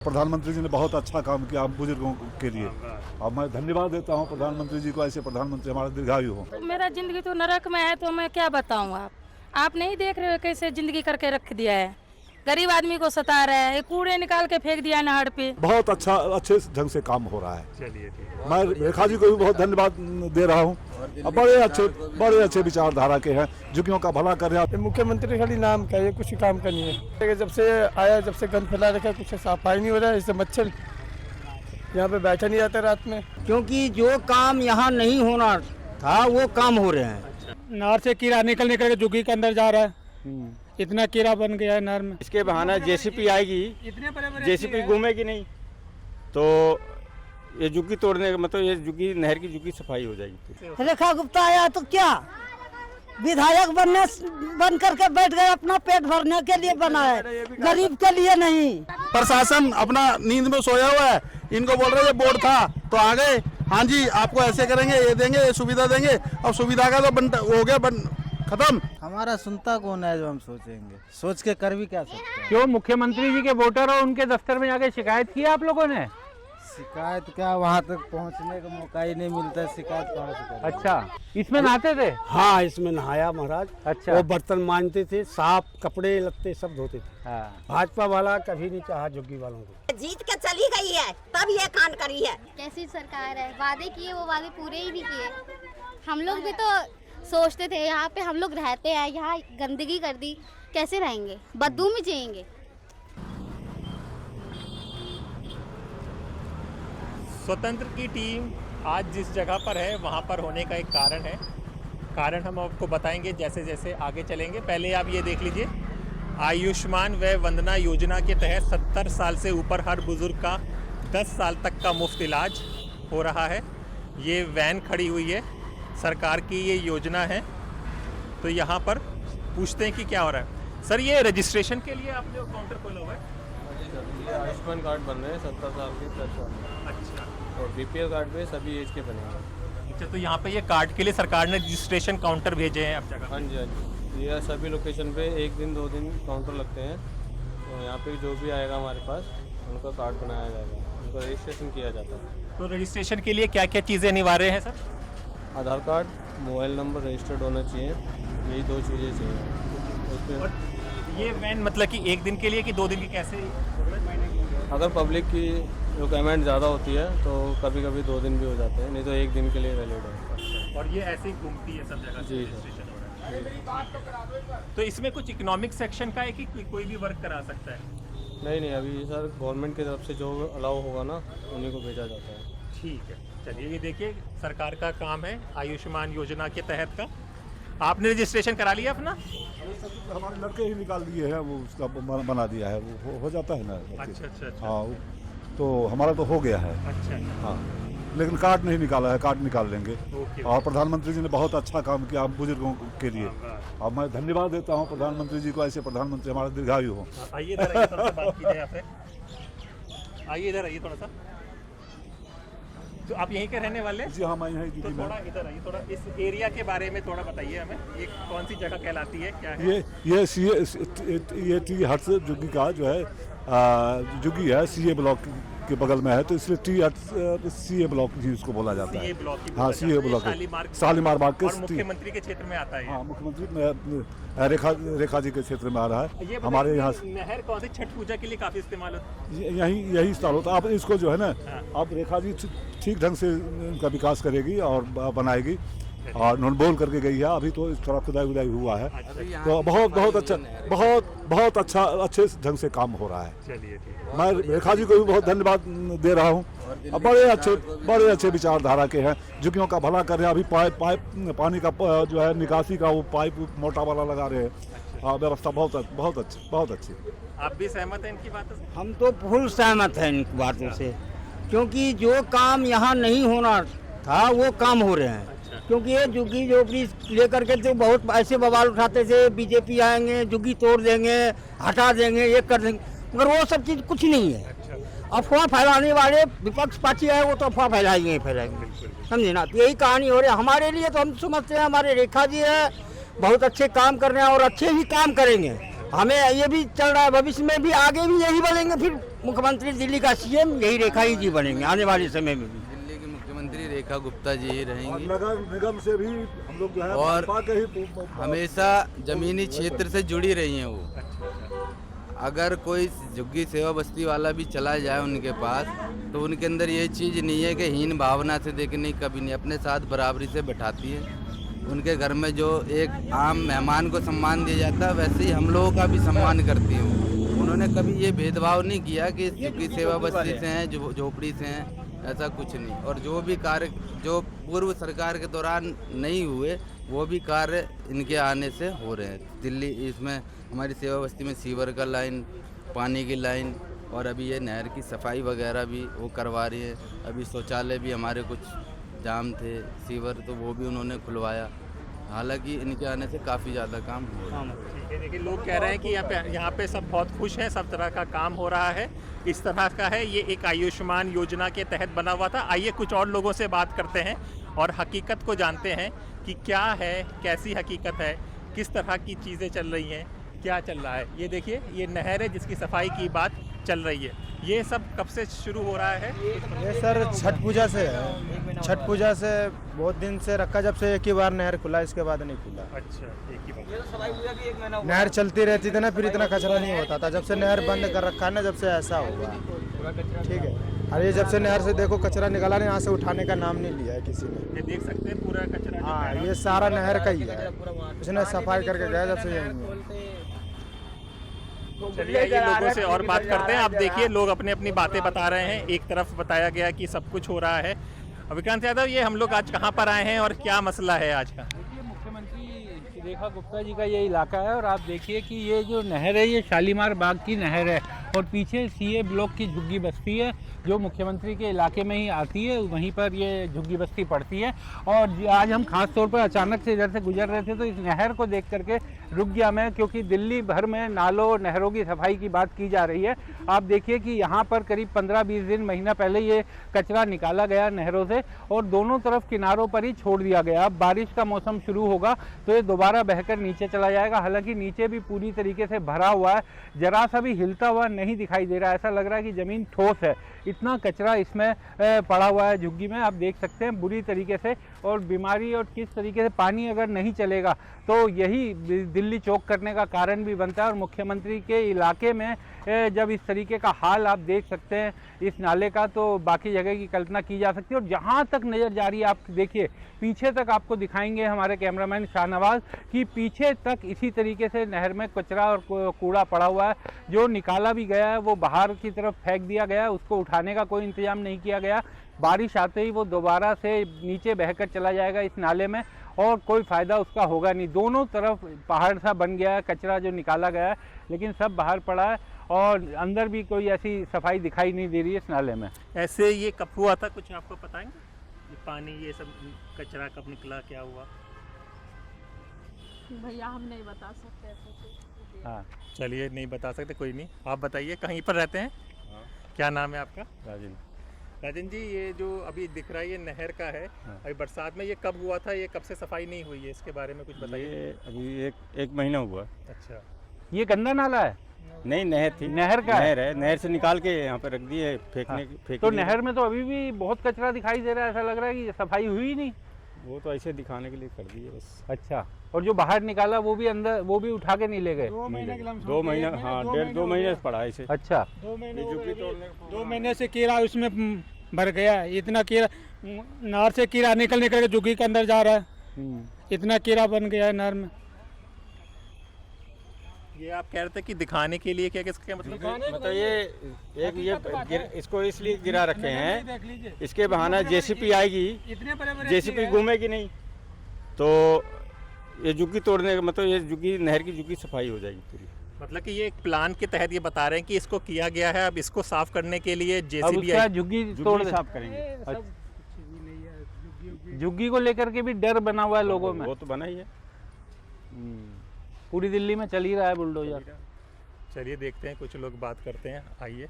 प्रधानमंत्री जी ने बहुत अच्छा काम किया हम बुजुर्गों के लिए और मैं धन्यवाद देता हूं प्रधानमंत्री जी को। ऐसे प्रधानमंत्री हमारे दीर्घायु हो। तो मेरा जिंदगी तो नरक में है, तो मैं क्या बताऊं। आप नहीं देख रहे हो कैसे जिंदगी करके रख दिया है। गरीब आदमी को सता रहा है, कूड़े निकाल के फेंक दिया नहर पे। बहुत अच्छे ढंग से काम हो रहा है। चलिए मैं रेखा जी को भी बहुत धन्यवाद दे रहा हूँ। बड़े अच्छे विचारधारा के हैं, झुग्गियों का भला कर रहे हैं। मुख्यमंत्री खाली नाम का ये कुछ काम का नहीं है। जब से आया जब से गंद फैला रखा, कुछ सफाई नहीं हो रहा है। इससे मच्छर यहाँ पे बैठा नहीं जाता रात में, क्योंकि जो काम यहाँ नहीं होना था वो काम हो रहे हैं। नहर से कीड़ा निकल के झुग्गी के अंदर जा रहा है। इतना कीड़ा बन गया है नहर में। इसके बहाना जेसीपी आएगी, जेसीपी घूमेगी नहीं तो ये झुग्गी तोड़ने का मतलब ये झुग्गी नहर की झुग्गी सफाई हो जाएगी। रेखा गुप्ता आया तो क्या विधायक बन करके बैठ गए, अपना पेट भरने के लिए बना है, गरीब के लिए नहीं। प्रशासन अपना नींद में सोया हुआ है, इनको बोल रहे बोर्ड था तो आ गए, हाँ जी आपको ऐसे करेंगे, ये देंगे, ये सुविधा देंगे। अब सुविधा का तो हो गया खत्म। हमारा सुनता कौन है जो हम सोचेंगे, सोच के कर भी क्या सकते हैं। क्यों मुख्यमंत्री जी के वोटर और उनके दफ्तर में जाके शिकायत की आप लोगों ने? शिकायत क्या, वहाँ तक पहुँचने का मौका ही नहीं मिलता है, शिकायत कहाँ से करें। अच्छा, इसमें नहाते थे? हाँ, इसमें नहाया महाराज। अच्छा, वो बर्तन मांजते थे, साफ कपड़े लत्ते सब धोते थे। हाँ। भाजपा वाला कभी नहीं चाहा झुग्गी वालों को। जीत के चली गई है तब ये कांड करी है। कैसी सरकार है, वादे किए वो वादे पूरे ही नहीं किए। हम लोग भी तो सोचते थे यहाँ पे हम लोग रहते हैं, यहाँ गंदगी कर दी, कैसे रहेंगे, बदबू में जिएंगे। स्वतंत्र की टीम आज जिस जगह पर है वहाँ पर होने का एक कारण हम आपको बताएंगे जैसे जैसे आगे चलेंगे। पहले आप ये देख लीजिए, आयुष्मान वय वंदना योजना के तहत 70 साल से ऊपर हर बुजुर्ग का 10 साल तक का मुफ्त इलाज हो रहा है। ये वैन खड़ी हुई है, सरकार की ये योजना है। तो यहाँ पर पूछते हैं कि क्या हो रहा है। सर, ये रजिस्ट्रेशन के लिए आपने काउंटर खोला हुआ है? आयुष्मान कार्ड बन रहे हैं 70 साल के प्लस। अच्छा, और बीपीएल कार्ड पे सभी एज के बनेंगे। अच्छा, तो यहाँ पे ये कार्ड के लिए सरकार ने रजिस्ट्रेशन काउंटर भेजे हैं अब जगह? हाँ जी, ये सभी लोकेशन पे 1 दिन 2 दिन काउंटर लगते हैं। तो यहाँ पे जो भी आएगा हमारे पास उनका कार्ड बनाया जाएगा, उनका रजिस्ट्रेशन किया जाता है। तो रजिस्ट्रेशन के लिए क्या क्या चीज़ें अनिवार्य हैं सर? आधार कार्ड, मोबाइल नंबर रजिस्टर्ड होना चाहिए, यही 2 चीज़ें चाहिए। और ये वैन मतलब कि 1 दिन के लिए कि 2 दिन की कैसे? अगर पब्लिक की रिक्वायरमेंट ज़्यादा होती है तो कभी कभी 2 दिन भी हो जाते हैं, नहीं तो 1 दिन के लिए वैलिड है। और ये ऐसे ही घूमती है सब जगह? जी रजिस्ट्रेशन हो रहा है। तो इसमें कुछ इकोनॉमिक सेक्शन का है कि कोई भी वर्क करा सकता है? नहीं, अभी सर गवर्नमेंट की तरफ से जो अलाउ होगा ना उन्हीं को भेजा जाता है। ठीक है, चलिए ये देखिए सरकार का काम है आयुष्मान योजना के तहत का। आपने रजिस्ट्रेशन करा लिया अपना? हमारे लड़के ही निकाल दिए हैं, वो उसका बना दिया है, वो हो जाता है ना। अच्छा। हाँ, तो हमारा तो हो गया है। अच्छा, हाँ, लेकिन कार्ड नहीं निकाला है, कार्ड निकाल लेंगे। और प्रधानमंत्री जी ने बहुत अच्छा काम किया हम बुजुर्गों के लिए और मैं धन्यवाद देता हूँ प्रधानमंत्री जी को। ऐसे प्रधानमंत्री हमारे दीर्घायु हो। आइए इधर आइए, थोड़ा सा बात कीजिए यहाँ पे। आइए इधर आइए थोड़ा सा। तो आप यहीं के रहने वाले? जी हाँ, मैं यहीं की। तो थोड़ा इधर आइए, थोड़ा इस एरिया के बारे में थोड़ा बताइए हमें। ये कौन सी जगह कहलाती है, क्या है? ये टी हट्स झुग्गी का जो है झुग्गी है, सीए ब्लॉक के बगल में है, तो इसलिए टी हट्स सीए ब्लॉक ही उसको बोला जाता है। हाँ, सीए ब्लॉक, शालीमार बाग के। मुख्यमंत्री के क्षेत्र में आता है? हाँ, मुख्यमंत्री रेखा जी के क्षेत्र में आ रहा है। हमारे यहाँ नहर कौन सी छठ पूजा के लिए काफी इस्तेमाल होता है? यही स्थान होता है। आप इसको जो है ना, आप रेखा जी ठीक ढंग से इनका विकास करेगी और बनाएगी, और उन्होंने बोल करके गई है। अभी तो थोड़ा खुदाई हुआ है, तो बहुत अच्छा अच्छे ढंग से काम हो रहा है। चलिए, मैं रेखा जी को भी बहुत धन्यवाद दे रहा हूँ। बड़े अच्छे विचारधारा के हैं, झुग्गियों का भला कर रहे हैं। अभी पाइप पानी का जो है निकासी का वो पाइप मोटा वाला लगा रहे हैं। व्यवस्था बहुत अच्छी। आप भी सहमत हैं इनकी बातों से? हम तो फुल सहमत हैं इन बातों से, क्योंकि जो काम यहाँ नहीं होना था वो काम हो रहे हैं। क्योंकि ये झुग्गी झोपड़ी लेकर के तो बहुत ऐसे बवाल उठाते थे, बीजेपी आएंगे झुग्गी तोड़ देंगे, हटा देंगे, ये कर देंगे, मगर वो सब चीज़ कुछ नहीं है। अफवाह फैलाने वाले विपक्ष पार्टी है, वो तो अफवाह फैलाएंगे, समझे ना। तो यही कहानी हो रही है हमारे लिए। तो हम समझते हैं हमारे रेखा जी है, बहुत अच्छे काम कर रहे हैं और अच्छे ही काम करेंगे। हमें ये भी चल रहा है, भविष्य में भी आगे भी यही बनेंगे, फिर मुख्यमंत्री दिल्ली का सीएम यही रेखा ही जी बनेंगे आने वाले समय में भी। दिल्ली की मुख्यमंत्री रेखा गुप्ता जी ही रहेंगी नगर निगम से भी हम लोग जो है और भाजपा के ही हमेशा जमीनी क्षेत्र से जुड़ी रही हैं वो। अगर कोई झुग्गी सेवा बस्ती वाला भी चला जाए उनके पास तो उनके अंदर ये चीज़ नहीं है कि हीन भावना से देखने, कभी नहीं, अपने साथ बराबरी से बैठाती है। उनके घर में जो एक आम मेहमान को सम्मान दिया जाता है वैसे ही हम लोगों का भी सम्मान करती हैं वो। उन्होंने कभी ये भेदभाव नहीं किया कि झुग्गी सेवा बस्ती से हैं, झोपड़ी से हैं, ऐसा कुछ नहीं। और जो भी कार्य जो पूर्व सरकार के दौरान नहीं हुए वो भी कार्य इनके आने से हो रहे हैं। दिल्ली इसमें हमारी सेवा बस्ती में सीवर का लाइन, पानी की लाइन और अभी ये नहर की सफाई वगैरह भी वो करवा रही है। अभी शौचालय भी हमारे कुछ जाम थे, सीवर तो वो भी उन्होंने खुलवाया। हालांकि इनके आने से काफ़ी ज़्यादा काम हो रहा है। ठीक है, देखिए लोग कह रहे हैं कि यहाँ पे सब बहुत खुश हैं, सब तरह का काम हो रहा है। इस तरह का है, ये एक आयुष्मान योजना के तहत बना हुआ था। आइए कुछ और लोगों से बात करते हैं और हकीकत को जानते हैं कि क्या है, कैसी हकीकत है, किस तरह की चीज़ें चल रही हैं, क्या चल रहा है। ये देखिए, ये नहर है जिसकी सफाई की बात चल रही है। ये सब कब से शुरू हो रहा है? ये सर छठ पूजा से है। छठ पूजा से बहुत दिन से रखा, जब से एक ही बार नहर खुला, इसके बाद नहीं खुला। अच्छा, एक ही बार। नहर चलती रहती थी ना, फिर इतना कचरा नहीं होता था। जब से नहर बंद कर रखा है ना, जब से ऐसा हुआ, ठीक है। और ये जब से नहर से देखो कचरा निकाला नहीं, यहाँ से उठाने का नाम नहीं लिया है किसी ने। ये देख सकते हैं पूरा कचरा। हाँ, ये सारा नहर का ही है, उसने सफाई करके गया जब से यही। चलिए ये लोगों से और बात करते हैं। आप देखिए लोग अपनी अपनी बातें बता रहे हैं। एक तरफ बताया गया कि सब कुछ हो रहा है। विक्रांत यादव, ये हम लोग आज कहाँ पर आए हैं और क्या मसला है आज का? मुख्यमंत्री रेखा गुप्ता जी का ये इलाका है और आप देखिए कि ये जो नहर है ये शालीमार बाग की नहर है और पीछे सीए ब्लॉक की झुग्गी बस्ती है जो मुख्यमंत्री के इलाके में ही आती है, वहीं पर ये झुग्गी बस्ती पड़ती है। और आज हम खास तौर पर अचानक से इधर से गुजर रहे थे तो इस नहर को देख करके रुक गया मैं, क्योंकि दिल्ली भर में नालों नहरों की सफाई की बात की जा रही है। आप देखिए कि यहाँ पर करीब 15-20 दिन, महीना पहले ये कचरा निकाला गया नहरों से और दोनों तरफ किनारों पर ही छोड़ दिया गया। अब बारिश का मौसम शुरू होगा तो ये दोबारा बहकर नीचे चला जाएगा। हालांकि नीचे भी पूरी तरीके से भरा हुआ है, जरा सा भी हिलता हुआ नहीं दिखाई दे रहा है। ऐसा लग रहा है कि ज़मीन ठोस है, इतना कचरा इसमें पड़ा हुआ है झुग्गी में। आप देख सकते हैं बुरी तरीके से। और बीमारी और किस तरीके से पानी अगर नहीं चलेगा तो यही दिल्ली चौक करने का कारण भी बनता है। और मुख्यमंत्री के इलाके में जब इस तरीके का हाल आप देख सकते हैं इस नाले का, तो बाकी जगह की कल्पना की जा सकती है। और जहाँ तक नज़र जा रही है, आप देखिए पीछे तक आपको दिखाएंगे हमारे कैमरामैन शाहनवाज कि पीछे तक इसी तरीके से नहर में कचरा और कूड़ा पड़ा हुआ है। जो निकाला भी गया है वो बाहर की तरफ फेंक दिया गया है, उसको उठाने का कोई इंतजाम नहीं किया गया। बारिश आते ही वो दोबारा से नीचे बहकर चला जाएगा इस नाले में और कोई फ़ायदा उसका होगा नहीं। दोनों तरफ पहाड़ सा बन गया है, कचरा जो निकाला गया है, लेकिन सब बाहर पड़ा है और अंदर भी कोई ऐसी सफाई दिखाई नहीं दे रही है इस नाले में। ऐसे ये कब हुआ था, कुछ आपको बताएंगे? ये पानी, ये सब कचरा कब निकला, क्या हुआ? भैया हम नहीं बता सकते। हाँ, चलिए नहीं बता सकते, कोई नहीं। आप बताइए, कहीं पर रहते हैं? क्या नाम है आपका? राजन जी, ये जो अभी दिख रहा है ये नहर का है। अभी बरसात में ये कब हुआ था, ये कब से सफाई नहीं हुई है, इसके बारे में कुछ बताइए। अभी एक महीना हुआ। अच्छा, ये गंदा नाला है? नहीं, नहर थी। नहर का नहर है, नहर से निकाल के यहाँ पे रख दिए फेंकने। तो नहर में तो अभी भी बहुत कचरा दिखाई दे रहा है, ऐसा लग रहा है कि सफाई हुई नहीं। वो तो ऐसे दिखाने के लिए कर दिए बस। अच्छा, और जो बाहर निकाला वो भी अंदर, वो भी उठा के नहीं ले गए? 2 महीने, हाँ 1.5-2 महीने से पड़ा ऐसे। अच्छा, 2 महीने से कीड़ा उसमें भर गया। इतना कीड़ा नहर से कीड़ा निकल के झुग्गी के अंदर जा रहा है, इतना कीड़ा बन गया है नहर में। ये आप कह रहे थे कि दिखाने के लिए, क्या किसका मतलब ये इसको इसलिए गिरा रखे हैं, इसके बहाना जेसीपी आएगी, जेसीपी घूमेगी नहीं तो ये झुग्गी तोड़ने का मतलब, ये झुग्गी नहर की झुग्गी सफाई हो जाएगी पूरी। मतलब कि ये एक प्लान के तहत ये बता रहे हैं कि इसको किया गया है। अब इसको साफ करने के लिए जेसीबी झुग्गी तोड़ साफ करेंगे। झुग्गी को लेकर के भी डर बना हुआ है लोगों में। वो तो बना ही है, पूरी दिल्ली में चल ही रहा है बुलडोजर। चलिए देखते हैं, कुछ लोग बात करते हैं। आइए,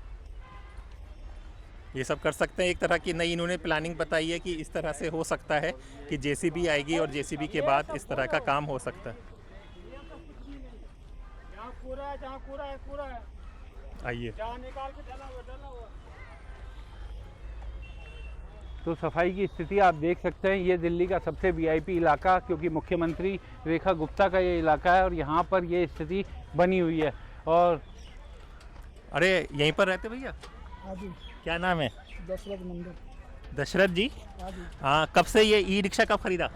ये सब कर सकते हैं। एक तरह की नई इन्होंने प्लानिंग बताई है कि इस तरह से हो सकता है कि जेसीबी आएगी और जेसीबी के बाद इस तरह का काम हो सकता है। आइए। तो सफाई की स्थिति आप देख सकते हैं। ये दिल्ली का सबसे वीआईपी इलाका, क्योंकि मुख्यमंत्री रेखा गुप्ता का ये इलाका है और यहाँ पर ये स्थिति बनी हुई है। और अरे यहीं पर रहते भैया? हाँ जी। क्या नाम है? दशरथ मंदिर। दशरथ जी। हाँ जी। हाँ, कब से ये ई रिक्शा कब खरीदा?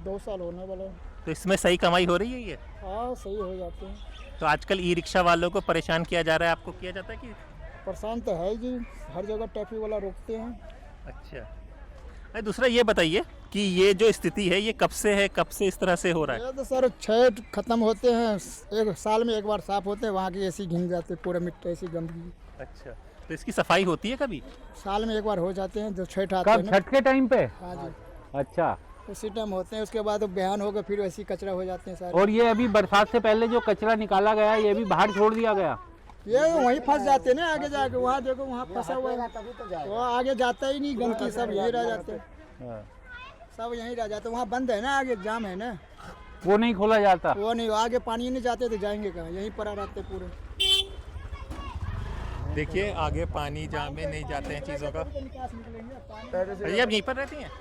2 साल होने वाला है। तो इसमें सही कमाई हो रही है ये? हाँ, सही हो जाते हैं। तो आजकल ई रिक्शा वालों को परेशान किया जा रहा है, आपको किया जाता है कि? परेशान तो है जी, हर जगह ट्रैफिक वाला रोकते हैं। अच्छा। अरे दूसरा ये बताइए कि ये जो स्थिति है ये कब से है, कब से इस तरह से हो रहा है? ये तो सर छठ खत्म होते हैं, एक साल में एक बार साफ होते हैं, वहाँ की ऐसी घिन जाते हैं, पूरा मिट्टी ऐसी गंदगी। अच्छा, तो इसकी सफाई होती है कभी? साल में एक बार हो जाते हैं, जो छठ आते हैं कब? ना। छठ के टाइम पे? हाँ जी। अच्छा, उसी टाइम होते हैं, उसके बाद बयान होगा, फिर वैसी कचरा हो जाते हैं सारे। और ये अभी बरसात से पहले जो कचरा निकाला गया ये भी बाहर छोड़ दिया गया? ये वहीं फंस जाते हैं ना, आगे जाके वहाँ देखो, वहाँ फंसा हुआ है, वो आगे जाता ही नहीं, गंदगी सब यहीं रह जाते हैं, सब यहीं रह जाते हैं। वहाँ बंद है ना, आगे जाम है ना, वो नहीं खोला जाता? वो नहीं, आगे पानी नहीं जाते तो जाएंगे कहाँ, यहीं पर रहते पूरे। देखिए आगे पानी जाम में नहीं जाते हैं चीज़ों का। भैया आप यहीं पर रहती हैं?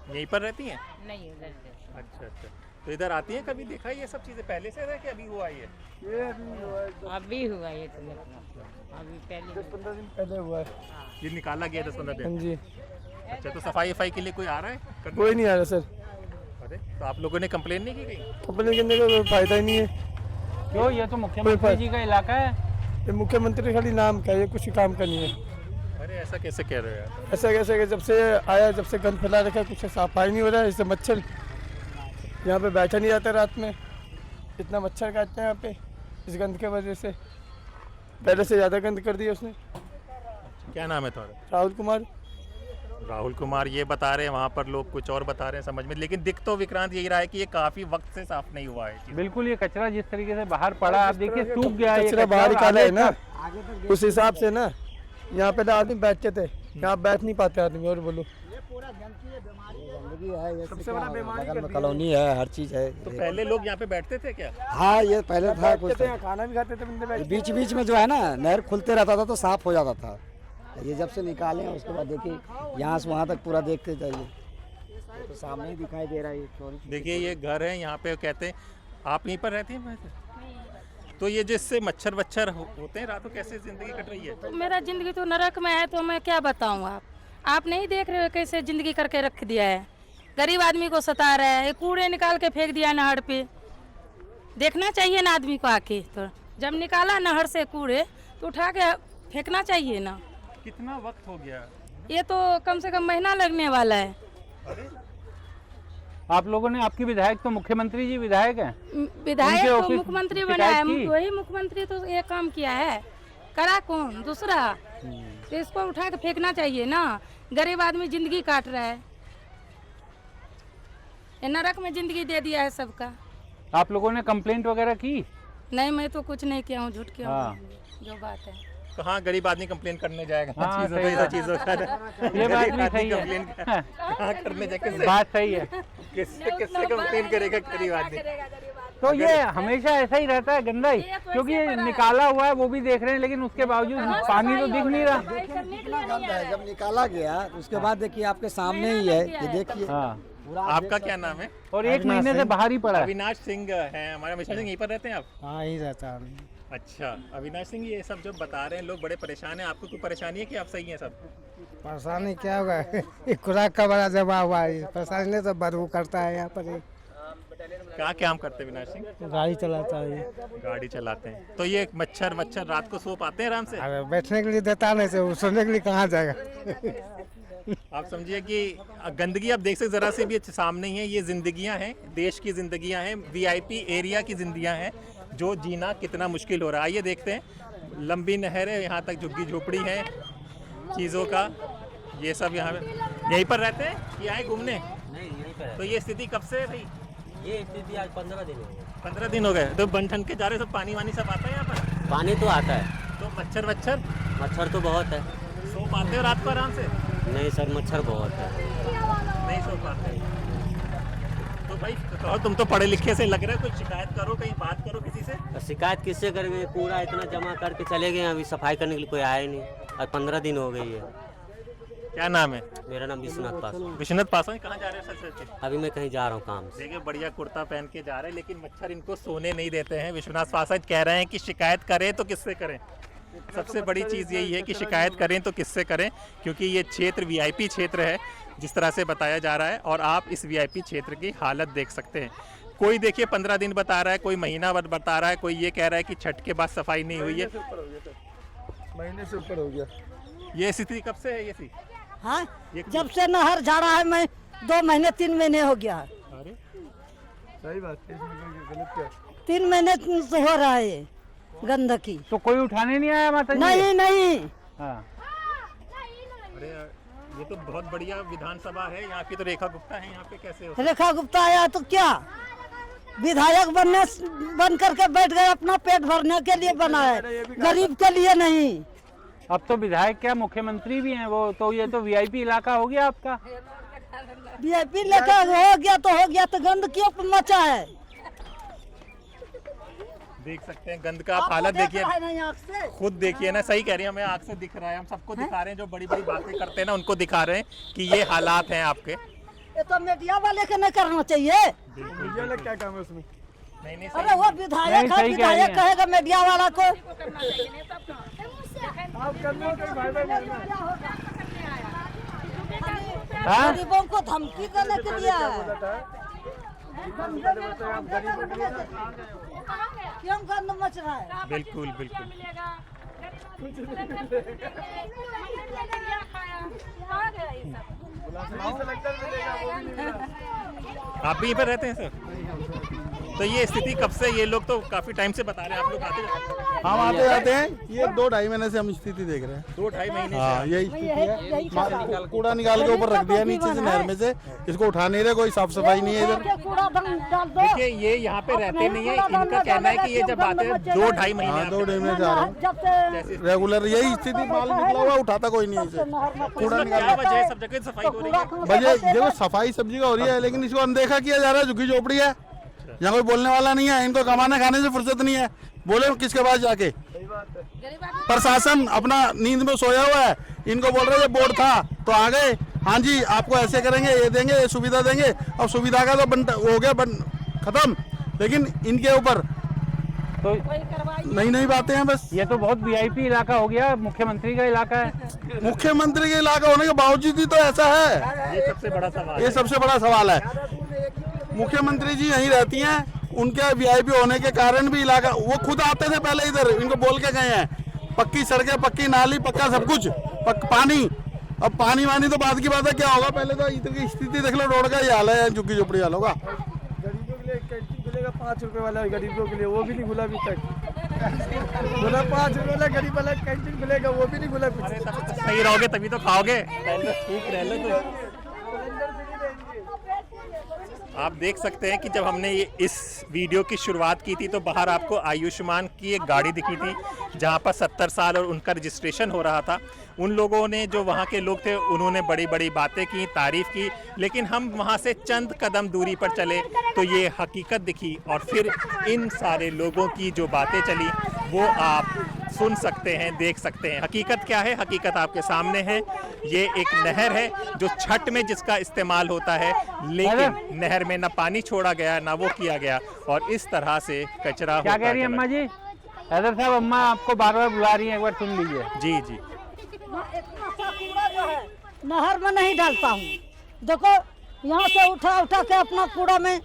यहीं पर रहती हैं? नहीं। अच्छा अच्छा, तो इधर आती हैं कभी? देखा ये सब चीज़ें पहले से है कि अभी हुआ ये? अभी हुआ ये तो, अभी पहले 10-15 दिन पहले हुआ है। ये निकाला गया 10-15 दिन? हाँ जी। अच्छा, तो सफाई के लिए कोई आ रहा है करने? कोई नहीं आ रहा सर। अरे तो आप लोगों ने कंप्लेन नहीं की गई? कंप्लेन करने का कोई फायदा ही नहीं है। क्यों? ये तो मुख्यमंत्री जी का इलाका है। ये मुख्यमंत्री खाली नाम का, ये कुछ काम का नहीं है। अरे ऐसा कैसे कह रहे हो यार? ऐसा कैसे कि जब से आया, जब से गंद फैला रखा है, कुछ सफाई नहीं हो रहा है, इससे मच्छर यहाँ पे बैठा नहीं जाता रात में, इतना मच्छर काटते हैं यहाँ पे इस गंद के वजह से। पहले से ज़्यादा गंद कर दिया उसने। क्या नाम है तुम्हारा? राहुल कुमार। राहुल कुमार ये बता रहे हैं, वहाँ पर लोग कुछ और बता रहे हैं, समझ में। लेकिन दिख तो विक्रांत यही रहा है कि ये काफी वक्त से साफ नहीं हुआ है। बिल्कुल, ये कचरा जिस तरीके से बाहर पड़ा, आप देखिए सूख गया है। कचरा बाहर निकाला है ना, उस हिसाब से ना। यहाँ पे आदमी बैठते थे, यहाँ बैठ नहीं पाते आदमी। और बोलो, सबसे बड़ा बीमारी कॉलोनी है, हर चीज है। तो पहले लोग यहाँ पे बैठते थे क्या? हाँ, ये पहले था कुछ। खाना भी खाते थे बंदे बैठ के। बीच बीच में जो है ना, नहर खुलते रहता था तो साफ हो जाता था। ये जब से निकाले हैं उसके बाद देखिए यहाँ से वहाँ तक पूरा देखते जाइए, तो सामने ही दिखाई दे रहा है। देखिए ये घर है, यहाँ पे कहते हैं आप यहीं पर रहती हैं? तो ये जिससे मच्छर वच्छर होते हैं रात को, कैसे जिंदगी कट रही है? तो मेरा जिंदगी तो नरक में है, तो मैं क्या बताऊँ। आप नहीं देख रहे हो कैसे जिंदगी करके रख दिया है। गरीब आदमी को सता रहा है, कूड़े निकाल के फेंक दिया नहर पे। देखना चाहिए ना आदमी को आके, तो जब निकाला नहर से कूड़े तो उठा के फेंकना चाहिए ना। कितना वक्त हो गया? ये तो कम से कम महीना लगने वाला है। आप लोगों ने, आपकी विधायक तो मुख्यमंत्री जी विधायक हैं, विधायक तो मुख्यमंत्री बना है, वही मुख्यमंत्री तो ये काम किया है, करा कौन दूसरा? तो इसको उठा के फेंकना चाहिए ना। गरीब आदमी जिंदगी काट रहा है, ये नरक में जिंदगी दे दिया है सबका। आप लोगों ने कंप्लेंट वगैरह की? नहीं, मैं तो कुछ नहीं किया हूँ, झूठ किया हाँ। जो बात है। कहाँ गरीब आदमी कंप्लेन करने जाएगा? हाँ, चीजों का ये बात भी सही है। कहाँ करने जाएगा? बात सही है। किससे कंप्लेन करेगा गरीब आदमी? तो ये हमेशा ऐसा ही रहता है, गंदा ही, क्योंकि ये निकाला हुआ है वो भी देख रहे हैं, लेकिन उसके बावजूद पानी तो दिख नहीं रहा। कितना गंदा है, जब निकाला गया उसके बाद देखिए आपके सामने ही है, ये देखिए। हाँ। आपका क्या नाम है? और 1 महीने से बाहर ही पड़ा है। अविनाश सिंह है हमारा। अविनाश सिंह यहीं पर रहते हैं आप? हाँ, यहीं रहता है। अच्छा, अविनाश सिंह ये सब जो बता रहे हैं लोग बड़े परेशान हैं, आपको कोई परेशानी है कि आप सही हैं सब? परेशानी क्या होगा, खुराक का बड़ा जमा हुआ है, परेशानी नहीं तो बदबू करता है यहाँ पर। क्या काम करते हैं अविनाश सिंह? गाड़ी चलाता है ये। गाड़ी चलाते हैं। तो ये मच्छर रात को सो पाते हैं आराम से? अरे बैठने के लिए देता नहीं, से सोने के लिए कहाँ जाएगा। आप समझिए कि गंदगी आप देख सकते जरा से भी सामने ही है। ये जिंदगियां हैं, देश की जिंदगियां हैं, वीआईपी एरिया की जिंदगियां हैं, जो जीना कितना मुश्किल हो रहा है। आइए देखते हैं। लंबी नहर है, यहाँ तक झुग्गी झोपड़ी है चीज़ों का। ये सब यहाँ यहीं पर रहते हैं या आए घूमने? नहीं, यहीं पर। तो ये स्थिति कब से है भाई? ये स्थिति आज 15 दिन हो गए। 15 दिन हो गए। तो बन ठन के जा रहे, सब पानी वानी सब आता है यहाँ पर? पानी तो आता है। तो मच्छर तो बहुत है। सो पाते हो रात को आराम से? नहीं सर, मच्छर बहुत है, नहीं सो पाते। तो भाई तो तुम तो पढ़े लिखे से लग रहे हो, कुछ शिकायत करो, कहीं बात करो किसी से। शिकायत किससे करेंगे? कूड़ा इतना जमा करके चले गए, अभी सफाई करने के लिए कोई आया ही नहीं और 15 दिन हो गई है। क्या नाम है? मेरा नाम विश्वनाथ पासवान। विश्वनाथ पासवान, कहाँ जा रहे हैं सर? अभी मैं कहीं जा रहा हूँ काम से। देखिए बढ़िया कुर्ता पहन के जा रहे हैं, लेकिन मच्छर इनको सोने नहीं देते हैं। विश्वनाथ पासवान कह रहे हैं कि शिकायत करें तो किससे करें। सबसे बड़ी चीज़ यही है कि शिकायत करें तो किससे करें, क्योंकि ये क्षेत्र वीआईपी क्षेत्र है जिस तरह से बताया जा रहा है। और आप इस वीआईपी क्षेत्र की हालत देख सकते हैं। कोई देखिए 15 दिन बता रहा है, कोई महीना बता रहा है, कोई ये कह रहा है कि छठ के बाद सफाई नहीं हुई है। महीने से ऊपर हो गया। ये स्थिति कब से है? ये सी हाँ, जब से नहर जा रहा है, मैं 2 महीने 3 महीने हो गया। अरे सही बात है, गलत क्या? 3 महीने से हो रहा है ये गंदगी। तो कोई उठाने नहीं आया माता जी? नहीं। हाँ। अरे ये तो बहुत बढ़िया विधानसभा है, यहाँ की तो रेखा गुप्ता है, यहाँ पे कैसे हो? रेखा गुप्ता आया तो क्या विधायक बन करके बैठ गए, अपना पेट भरने के लिए बना है, गरीब के लिए नहीं। अब तो विधायक क्या मुख्यमंत्री भी हैं वो, तो ये तो वीआईपी इलाका हो गया आपका। वीआईपी इलाका हो गया तो गंद क्यों मचा है? देख सकते हैं गंद का आप हालत देखिए, खुद देखिए ना। सही कह रही है, हमें आँख से दिख रहा है, हम सबको दिखा रहे हैं। जो बड़ी बड़ी बातें करते हैं ना, उनको दिखा रहे हैं कि ये हालात हैं आपके। ये तो मीडिया वाले के नहीं करना चाहिए। मीडिया वाला क्या काम है उसमें? नहीं अरे वो विधायक है, विधायक कहेगा मीडिया वाला को। गरीबों को धमकी देने के लिए क्यों गंद मच रहा है? बिल्कुल बिल्कुल। आप भी यहीं पर रहते हैं सर? तो ये स्थिति कब से? ये लोग तो काफी टाइम से बता रहे हैं, आप लोग आते जाते? हम आते जाते हैं, ये 2-2.5 महीने से हम स्थिति देख रहे हैं। 2-2.5 महीने से? हाँ, यही स्थिति है। कूड़ा निकाल के ऊपर रख दिया नीचे से नहर में से, इसको उठा नहीं रहे, कोई साफ सफाई नहीं है इधर। देखिए ये यहाँ पे रहते नहीं है, इनका कहना है कि ये जब आते हैं 2-2.5 महीने। 2-2.5 महीने से आ रहा हूँ रेगुलर, यही स्थिति, माल निकला हुआ उठाता कोई नहीं इसे। कूड़ा क्या वजह है? सब जगह सफाई हो रही है। वजह देखो, सफाई सब जगह हो रही है, लेकिन इसको अनदेखा किया जा रहा है। झुग्गी झोपड़ी है, यहाँ कोई बोलने वाला नहीं है, इनको कमाने खाने से फुर्सत नहीं है, बोले किसके पास जाके। प्रशासन अपना नींद में सोया हुआ है, इनको बोल रहे बोर्ड था तो आ गए, हाँ जी आपको ऐसे करेंगे, ये देंगे, ये सुविधा देंगे। अब सुविधा का तो हो गया खत्म, लेकिन इनके ऊपर तो नई बातें हैं बस। ये तो बहुत वीआईपी इलाका हो गया, मुख्यमंत्री का इलाका है। मुख्यमंत्री का इलाका होने के बावजूद ही तो ऐसा है, ये सबसे बड़ा सवाल। ये सबसे बड़ा सवाल है। मुख्यमंत्री जी यहीं रहती हैं, उनके वीआईपी होने के कारण भी इलाका, वो खुद आते थे पहले इधर, इनको बोल के गए हैं पक्की सड़कें, पक्की नाली, पक्का सब कुछ, पानी। अब पानी वानी तो बाद की बात है, क्या होगा? पहले तो इधर की स्थिति देख लो, रोड का ही हाल है झुग्गी झोपड़ी वालों का। गरीबों के लिए कैंटीन खुलेगा 5 रुपए वाला, गरीबों के लिए वो भी नहीं खुला अभी तक। बोला 5 रुपए वाला गरीब वाला कैंटीन खुलेगा, वो भी नहीं खुला। सही रहोगे तभी तो खाओगे, ठीक रह लो तो। आप देख सकते हैं कि जब हमने ये इस वीडियो की शुरुआत की थी तो बाहर आपको आयुष्मान की एक गाड़ी दिखी थी, जहां पर 70 साल और उनका रजिस्ट्रेशन हो रहा था। उन लोगों ने, जो वहां के लोग थे, उन्होंने बड़ी बड़ी बातें की, तारीफ की, लेकिन हम वहां से चंद कदम दूरी पर चले तो ये हकीकत दिखी। और फिर इन सारे लोगों की जो बातें चली वो आप सुन सकते हैं, देख सकते हैं। हकीकत क्या है? हकीकत आपके सामने है। ये एक नहर है जो छठ में जिसका इस्तेमाल होता है, लेकिन नहर में ना पानी छोड़ा गया, ना वो किया गया, और इस तरह से कचरा क्या कह रही है अम्मा जी? हैदर साहब, अम्मा आपको बार-बार बुला रही हैं, एक बार सुन लीजिए। जी जी। इतना सा कूड़ा जो है नहर में नहीं डालता हूँ। देखो यहाँ से उठा के अपना कूड़ा में,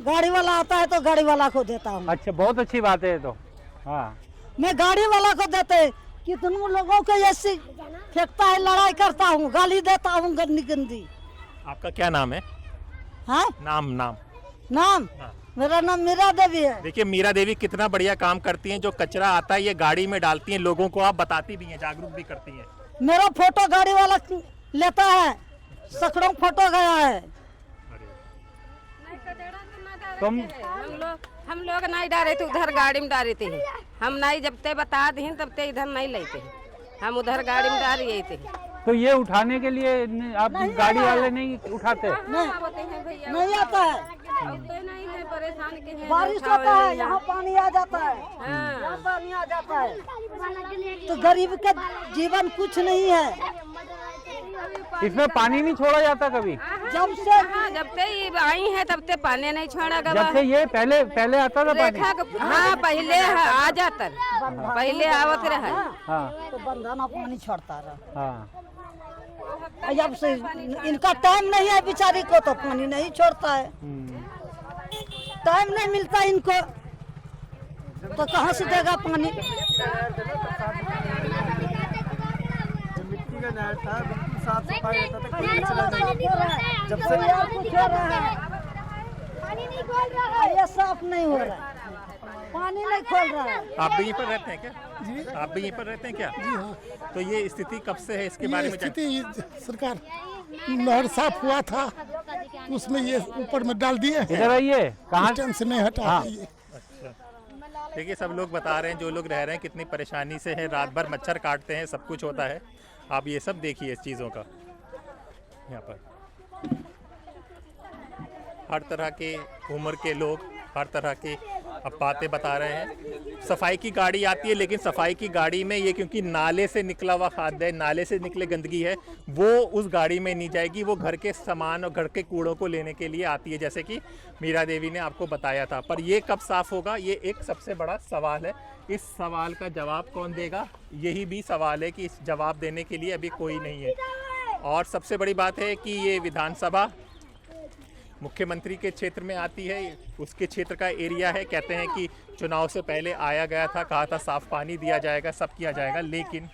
गाड़ी वाला आता है तो गाड़ी वाला को देता हूँ। अच्छा, बहुत अच्छी बात है तो। हाँ, मैं गाड़ी वाला को देते, कितनों लोगों को ऐसी फेंकता है, लड़ाई करता हूँ, गाली देता हूँ गंदी गंदी। आपका क्या नाम है? हाँ? नाम हाँ। मेरा नाम मीरा देवी है। देखिए मीरा देवी कितना बढ़िया काम करती हैं। जो कचरा आता है ये गाड़ी में डालती हैं, लोगों को आप बताती भी हैं, जागरूक भी करती हैं। मेरा फोटो गाड़ी वाला लेता है, सैकड़ों फोटो गया है। हम लोग नहीं डाले थे, उधर गाड़ी में डाले थे। हम नहीं, जब ते बता दी तब ते इधर नहीं लेते, हम उधर गाड़ी में डाल रहे थे। तो ये उठाने के लिए आप गाड़ी वाले नहीं उठाते? नहीं आता है। नहीं है परेशान के हैं बारिश होता है यहाँ पानी आ जाता है, यहाँ पानी आ जाता है, तो गरीब का जीवन कुछ नहीं है। इसमें पानी नहीं छोड़ा जाता कभी? जब से जब से ये आई है तब से पानी नहीं छोड़ा गया। जब से ये पहले आता था पानी? हाँ पहले आ जाता, पहले आवत रहा। हाँ तो बंधाना पानी छोड़ता रहा। हाँ जब से इनका टाइम नहीं है बेचारी को तो पानी नहीं छोड़ता है, टाइम नहीं मिलता इनको तो कहाँ से देगा पानी। मिट्टी का नहर था, बिल्कुल साफ सफाई होता था, कोई मसला नहीं। जब से यार कुछ हो रहा है, ये साफ नहीं हो रहा है, पानी नहीं खोल रहा है। आप भी यहीं पर रहते हैं क्या? जी आप भी यहीं पर रहते हैं क्या? जी हाँ। तो ये स्थिति कब से है, इसके बारे में स्थिति सरकार नहर साफ हुआ था उसमें ये ऊपर में डाल दिए। इधर आइए, कहाँ से नहीं हटा। हाँ। देखिए सब लोग बता रहे हैं, जो लोग रह रहे हैं कितनी परेशानी से हैं, रात भर मच्छर काटते हैं, सब कुछ होता है। आप ये सब देखिए इस चीज़ों का, यहाँ पर हर तरह के उम्र के लोग हर तरह के अब बातें बता रहे हैं। सफाई की गाड़ी आती है, लेकिन सफाई की गाड़ी में ये क्योंकि नाले से निकला हुआ खाद्य है, नाले से निकले गंदगी है, वो उस गाड़ी में नहीं जाएगी, वो घर के सामान और घर के कूड़ों को लेने के लिए आती है, जैसे कि मीरा देवी ने आपको बताया था। पर ये कब साफ़ होगा, ये एक सबसे बड़ा सवाल है। इस सवाल का जवाब कौन देगा, यही भी सवाल है कि इस जवाब देने के लिए अभी कोई नहीं है। और सबसे बड़ी बात है कि ये विधानसभा मुख्यमंत्री के क्षेत्र में आती है, उसके क्षेत्र का एरिया है। कहते हैं कि चुनाव से पहले आया गया था, कहा था साफ पानी दिया जाएगा, सब किया जाएगा, लेकिन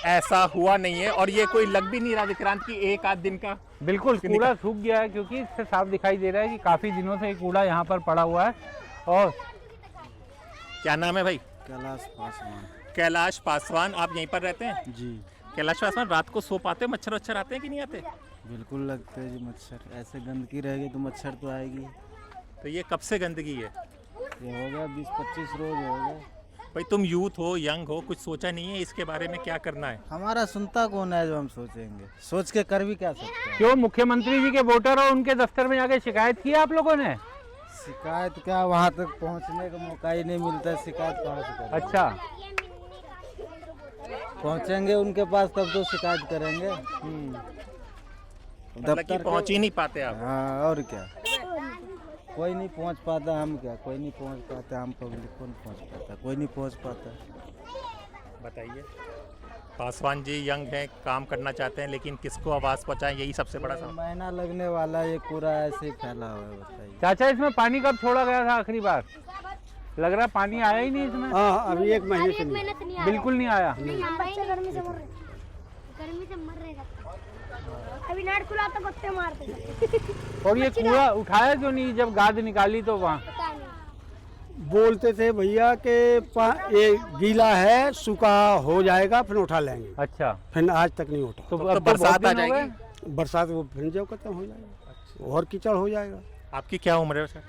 ऐसा हुआ नहीं है। और ये कोई लग भी नहीं रहा विक्रांत की एक आध दिन का बिल्कुल कूड़ा सूख गया है, क्योंकि इससे साफ दिखाई दे रहा है कि काफ़ी दिनों से कूड़ा यहाँ पर पड़ा हुआ है। और क्या नाम है भाई? कैलाश पासवान। कैलाश पासवान, आप यहीं पर रहते हैं? जी। कैलाश पासवान, रात को सो पाते, मच्छर वच्छर आते हैं कि नहीं आते? बिल्कुल लगते हैं जी मच्छर, ऐसे गंदगी रहेगी तो मच्छर तो आएगी। तो ये कब से गंदगी है? ये हो गया 20-25 रोज हो गए। भाई तुम यूथ हो, यंग हो, कुछ सोचा नहीं है इसके बारे में क्या करना है? हमारा सुनता कौन है जो हम सोचेंगे, सोच के कर भी क्या सकते हैं। क्यों मुख्यमंत्री जी के वोटर और उनके दफ्तर में जाके शिकायत की आप लोगों ने? शिकायत क्या, वहाँ तक पहुँचने का मौका ही नहीं मिलता है, शिकायत कहाँ से करें। अच्छा, पहुँचेंगे उनके पास तब तो शिकायत करेंगे। दफ्तर पहुँच ही नहीं पाते आप? हाँ, और क्या, कोई नहीं पहुँच पाता, हम क्या, कोई नहीं पहुँच पाता, हम पब्लिक कौन पहुँच पाता, कोई नहीं पहुँच पाता। बताइए, पासवान जी यंग हैं, काम करना चाहते हैं, लेकिन किसको आवाज़ पहुँचाएं, यही सबसे बड़ा सवाल। महीना लगने वाला, ये पूरा ऐसे ही फैला हुआ है। बताइए चाचा, इसमें पानी कब छोड़ा गया था आखिरी बार? लग रहा पानी आया ही नहीं इसमें। हाँ, अभी 1 महीने से नहीं बिल्कुल नहीं आया। गर्मी से मर रहे अभी नेट खुला तो कुत्ते मारते। और ये कूड़ा उठाया क्यों नहीं जब गाद निकाली तो वहाँ? बोलते थे भैया कि ये गीला है, सूखा हो जाएगा फिर उठा लेंगे। अच्छा, फिर आज तक नहीं उठा। तो अब बरसात आ जाएगी, बरसात वो फिर जो खत्म हो जाएगा, और कीचड़ हो जाएगा। आपकी क्या उम्र है सर?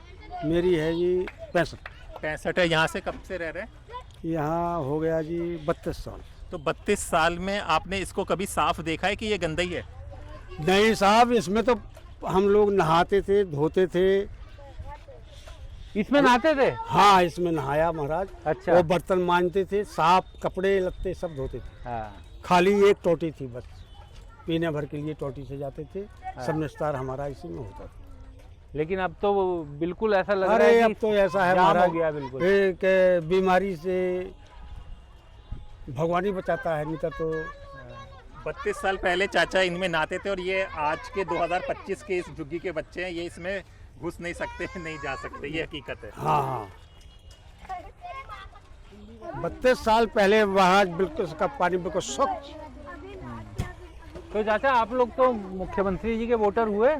मेरी है जी 65 है। यहाँ से कब से रह रहे हैं? यहाँ हो गया जी 32 साल। तो 32 साल में आपने इसको कभी साफ देखा है कि ये गंदा ही है? नहीं साहब, इसमें तो हम लोग नहाते थे, धोते थे। इसमें नहाते थे? हाँ, इसमें नहाया महाराज। अच्छा। वो बर्तन मांजते थे, साफ कपड़े लत्ते सब धोते थे। हाँ। खाली एक टोटी थी बस, पीने भर के लिए टोटी से जाते थे। हाँ। सब निस्तार हमारा इसी में होता था। लेकिन अब तो बिल्कुल ऐसा लग रहा है। अरे अब तो ऐसा है महाराज, गया बिल्कुल कि बीमारी से भगवान ही बचाता है, नहीं तो 32 साल पहले चाचा इनमें नहाते थे, और ये आज के 2025 के इस झुग्गी के बच्चे हैं, ये इसमें घुस नहीं सकते, नहीं जा सकते, ये हकीकत है। हाँ, 32 साल पहले वहाँ बिल्कुल उसका पानी बिल्कुल स्वच्छ। तो चाचा, आप लोग तो मुख्यमंत्री जी के वोटर हुए?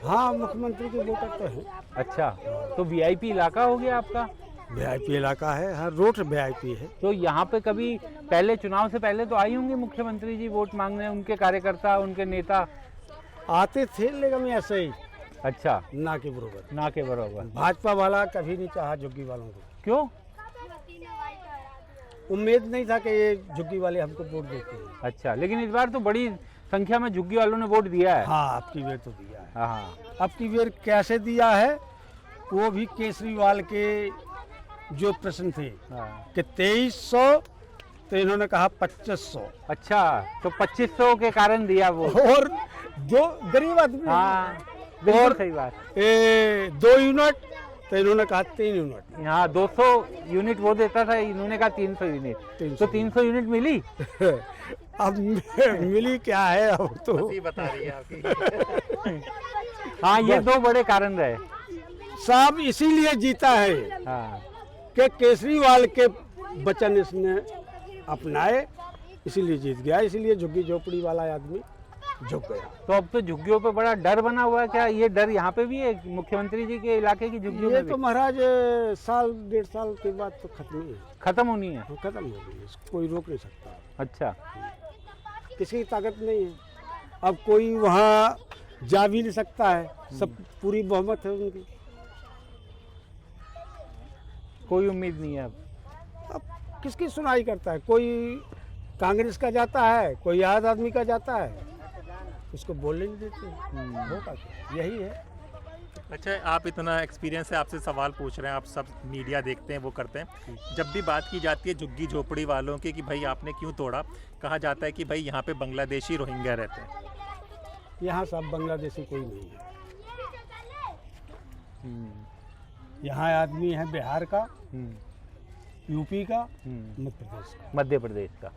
हाँ, मुख्यमंत्री के वोटर तो हैं। अच्छा, तो वीआईपी इलाका हो गया आपका? वीआईपी इलाका है, हर रोड वीआईपी है। तो यहाँ पे कभी पहले चुनाव से पहले तो आई होंगे मुख्यमंत्री जी वोट मांगने, उनके कार्यकर्ता, उनके नेता आते थे, लेकिन ऐसे ही। अच्छा, ना के बरोबर। ना के बराबर। भाजपा वाला कभी नहीं चाहा झुग्गी वालों को। क्यों? उम्मीद नहीं था कि ये झुग्गी वाले हमको वोट देते हैं। अच्छा, लेकिन इस बार तो बड़ी संख्या में झुग्गी वालों ने वोट दिया है। हाँ, अब की बेर तो दिया है। हाँ, अब की बेर कैसे दिया है वो भी केजरीवाल के जो प्रश्न थे कि 2300, तो इन्होंने कहा 2500। अच्छा, तो 2500 के कारण दिया वो। और जो गरीब आदमी, हाँ बिल्कुल सही बात। 2 यूनिट, तो इन्होंने कहा 3 यूनिट। यहाँ 200 यूनिट वो देता था, इन्होंने कहा 300 यूनिट। तो 300 यूनिट मिली। अब मिली क्या है, अब तो बता रही है आपकी। हाँ, ये 2 बड़े कारण रहे। सब इसीलिए जीता है कि केजरीवाल के वचन इसने अपनाए, इसीलिए जीत गया। इसीलिए झुग्गी झोपड़ी वाला आदमी झुक गया। तो अब तो झुग्गियों पे बड़ा डर बना हुआ है। क्या ये डर यहाँ पे भी है, मुख्यमंत्री जी के इलाके की झुग्गियों ये में तो भी? महाराज साल 1.5 साल के बाद तो खत्म ही है। खत्म होनी है। खत्म हो गई, इसको कोई रोक नहीं सकता। अच्छा, किसी की ताकत नहीं है। अब कोई वहाँ जा भी नहीं सकता है, सब पूरी बहुमत है उनकी। कोई उम्मीद नहीं है अब किसकी सुनाई करता है? कोई कांग्रेस का जाता है, कोई आद आदमी का जाता है, उसको बोलने नहीं देते। होगा क्या? यही है। अच्छा, आप इतना एक्सपीरियंस है, आपसे सवाल पूछ रहे हैं, आप सब मीडिया देखते हैं, वो करते हैं। जब भी बात की जाती है झुग्गी झोपड़ी वालों की कि भाई आपने क्यों तोड़ा, कहा जाता है कि भाई यहाँ पे बांग्लादेशी रोहिंग्या रहते हैं। यहाँ सब बांग्लादेशी कोई नहीं है। यहाँ आदमी है बिहार का, यूपी का, मध्य प्रदेश का।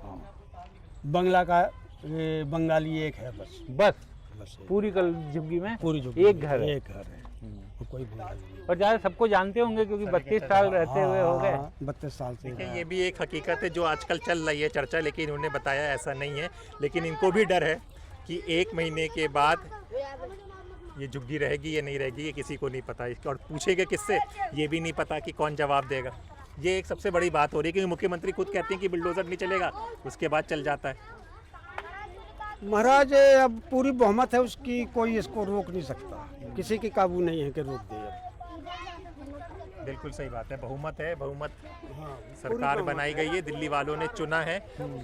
बंगला का, बंगाली एक है बस। पूरी कल झुग्गी में पूरी झुग्गी एक घर है। तो कोई बंगाली नहीं। और ज़्यादा सबको जानते होंगे क्योंकि 32 साल रहते हुए हो गए। 32 साल से। देखिए, ये भी एक हकीकत है जो आजकल चल रही है चर्चा, लेकिन उन्होंने बताया ऐसा नहीं है। लेकिन इनको भी डर है कि 1 महीने के बाद ये झुग्गी रहेगी या नहीं रहेगी, ये किसी को नहीं पता। और पूछेगा किससे, ये भी नहीं पता कि कौन जवाब देगा। ये एक सबसे बड़ी बात हो रही है क्योंकि मुख्यमंत्री खुद कहते हैं कि बुलडोजर नहीं चलेगा, उसके बाद चल जाता है। महाराज अब पूरी बहुमत है उसकी, कोई इसको रोक नहीं सकता। किसी की काबू नहीं है कि रोक दे। बिल्कुल सही बात है, बहुमत है, बहुमत सरकार बनाई गई है, दिल्ली वालों ने चुना है।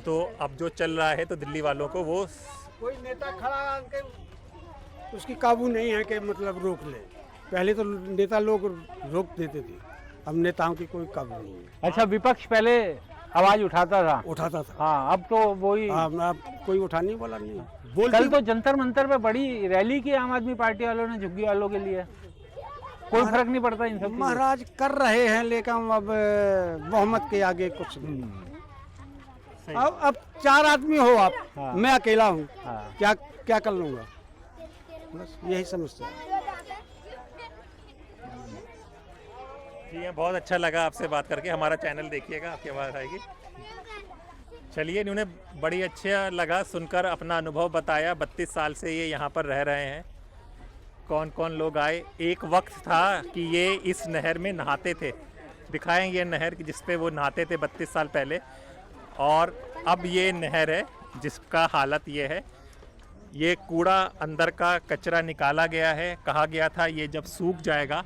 तो अब जो चल रहा है तो दिल्ली वालों को वो कोई नेता खड़ा के उसकी काबू नहीं है कि मतलब रोक ले। पहले तो नेता लोग रोक देते थे, अब नेताओं की कोई काबू नहीं है। अच्छा, विपक्ष पहले आवाज उठाता था। हाँ, अब तो वही अब कोई उठाने वाला नहीं। कल तो जंतर मंतर पे बड़ी रैली की आम आदमी पार्टी वालों ने झुग्गी वालों के लिए। कोई फर्क नहीं पड़ता इन सब। महाराज कर रहे हैं, लेकिन अब बहुमत के आगे कुछ नहीं। अब 4 आदमी हो आप, मैं अकेला हूँ, क्या कर लूँगा? बस यही समस्या है। जी, बहुत अच्छा लगा आपसे बात करके। हमारा चैनल देखिएगा, आपकी आवाज़ आएगी। चलिए, इन्होंने बड़ी अच्छा लगा सुनकर, अपना अनुभव बताया। 32 साल से ये यहाँ पर रह रहे हैं। कौन कौन लोग आए। एक वक्त था कि ये इस नहर में नहाते थे। दिखाएंगे ये नहर जिस पे वो नहाते थे 32 साल पहले। और अब ये नहर है जिसका हालत ये है। ये कूड़ा अंदर का कचरा निकाला गया है। कहा गया था ये जब सूख जाएगा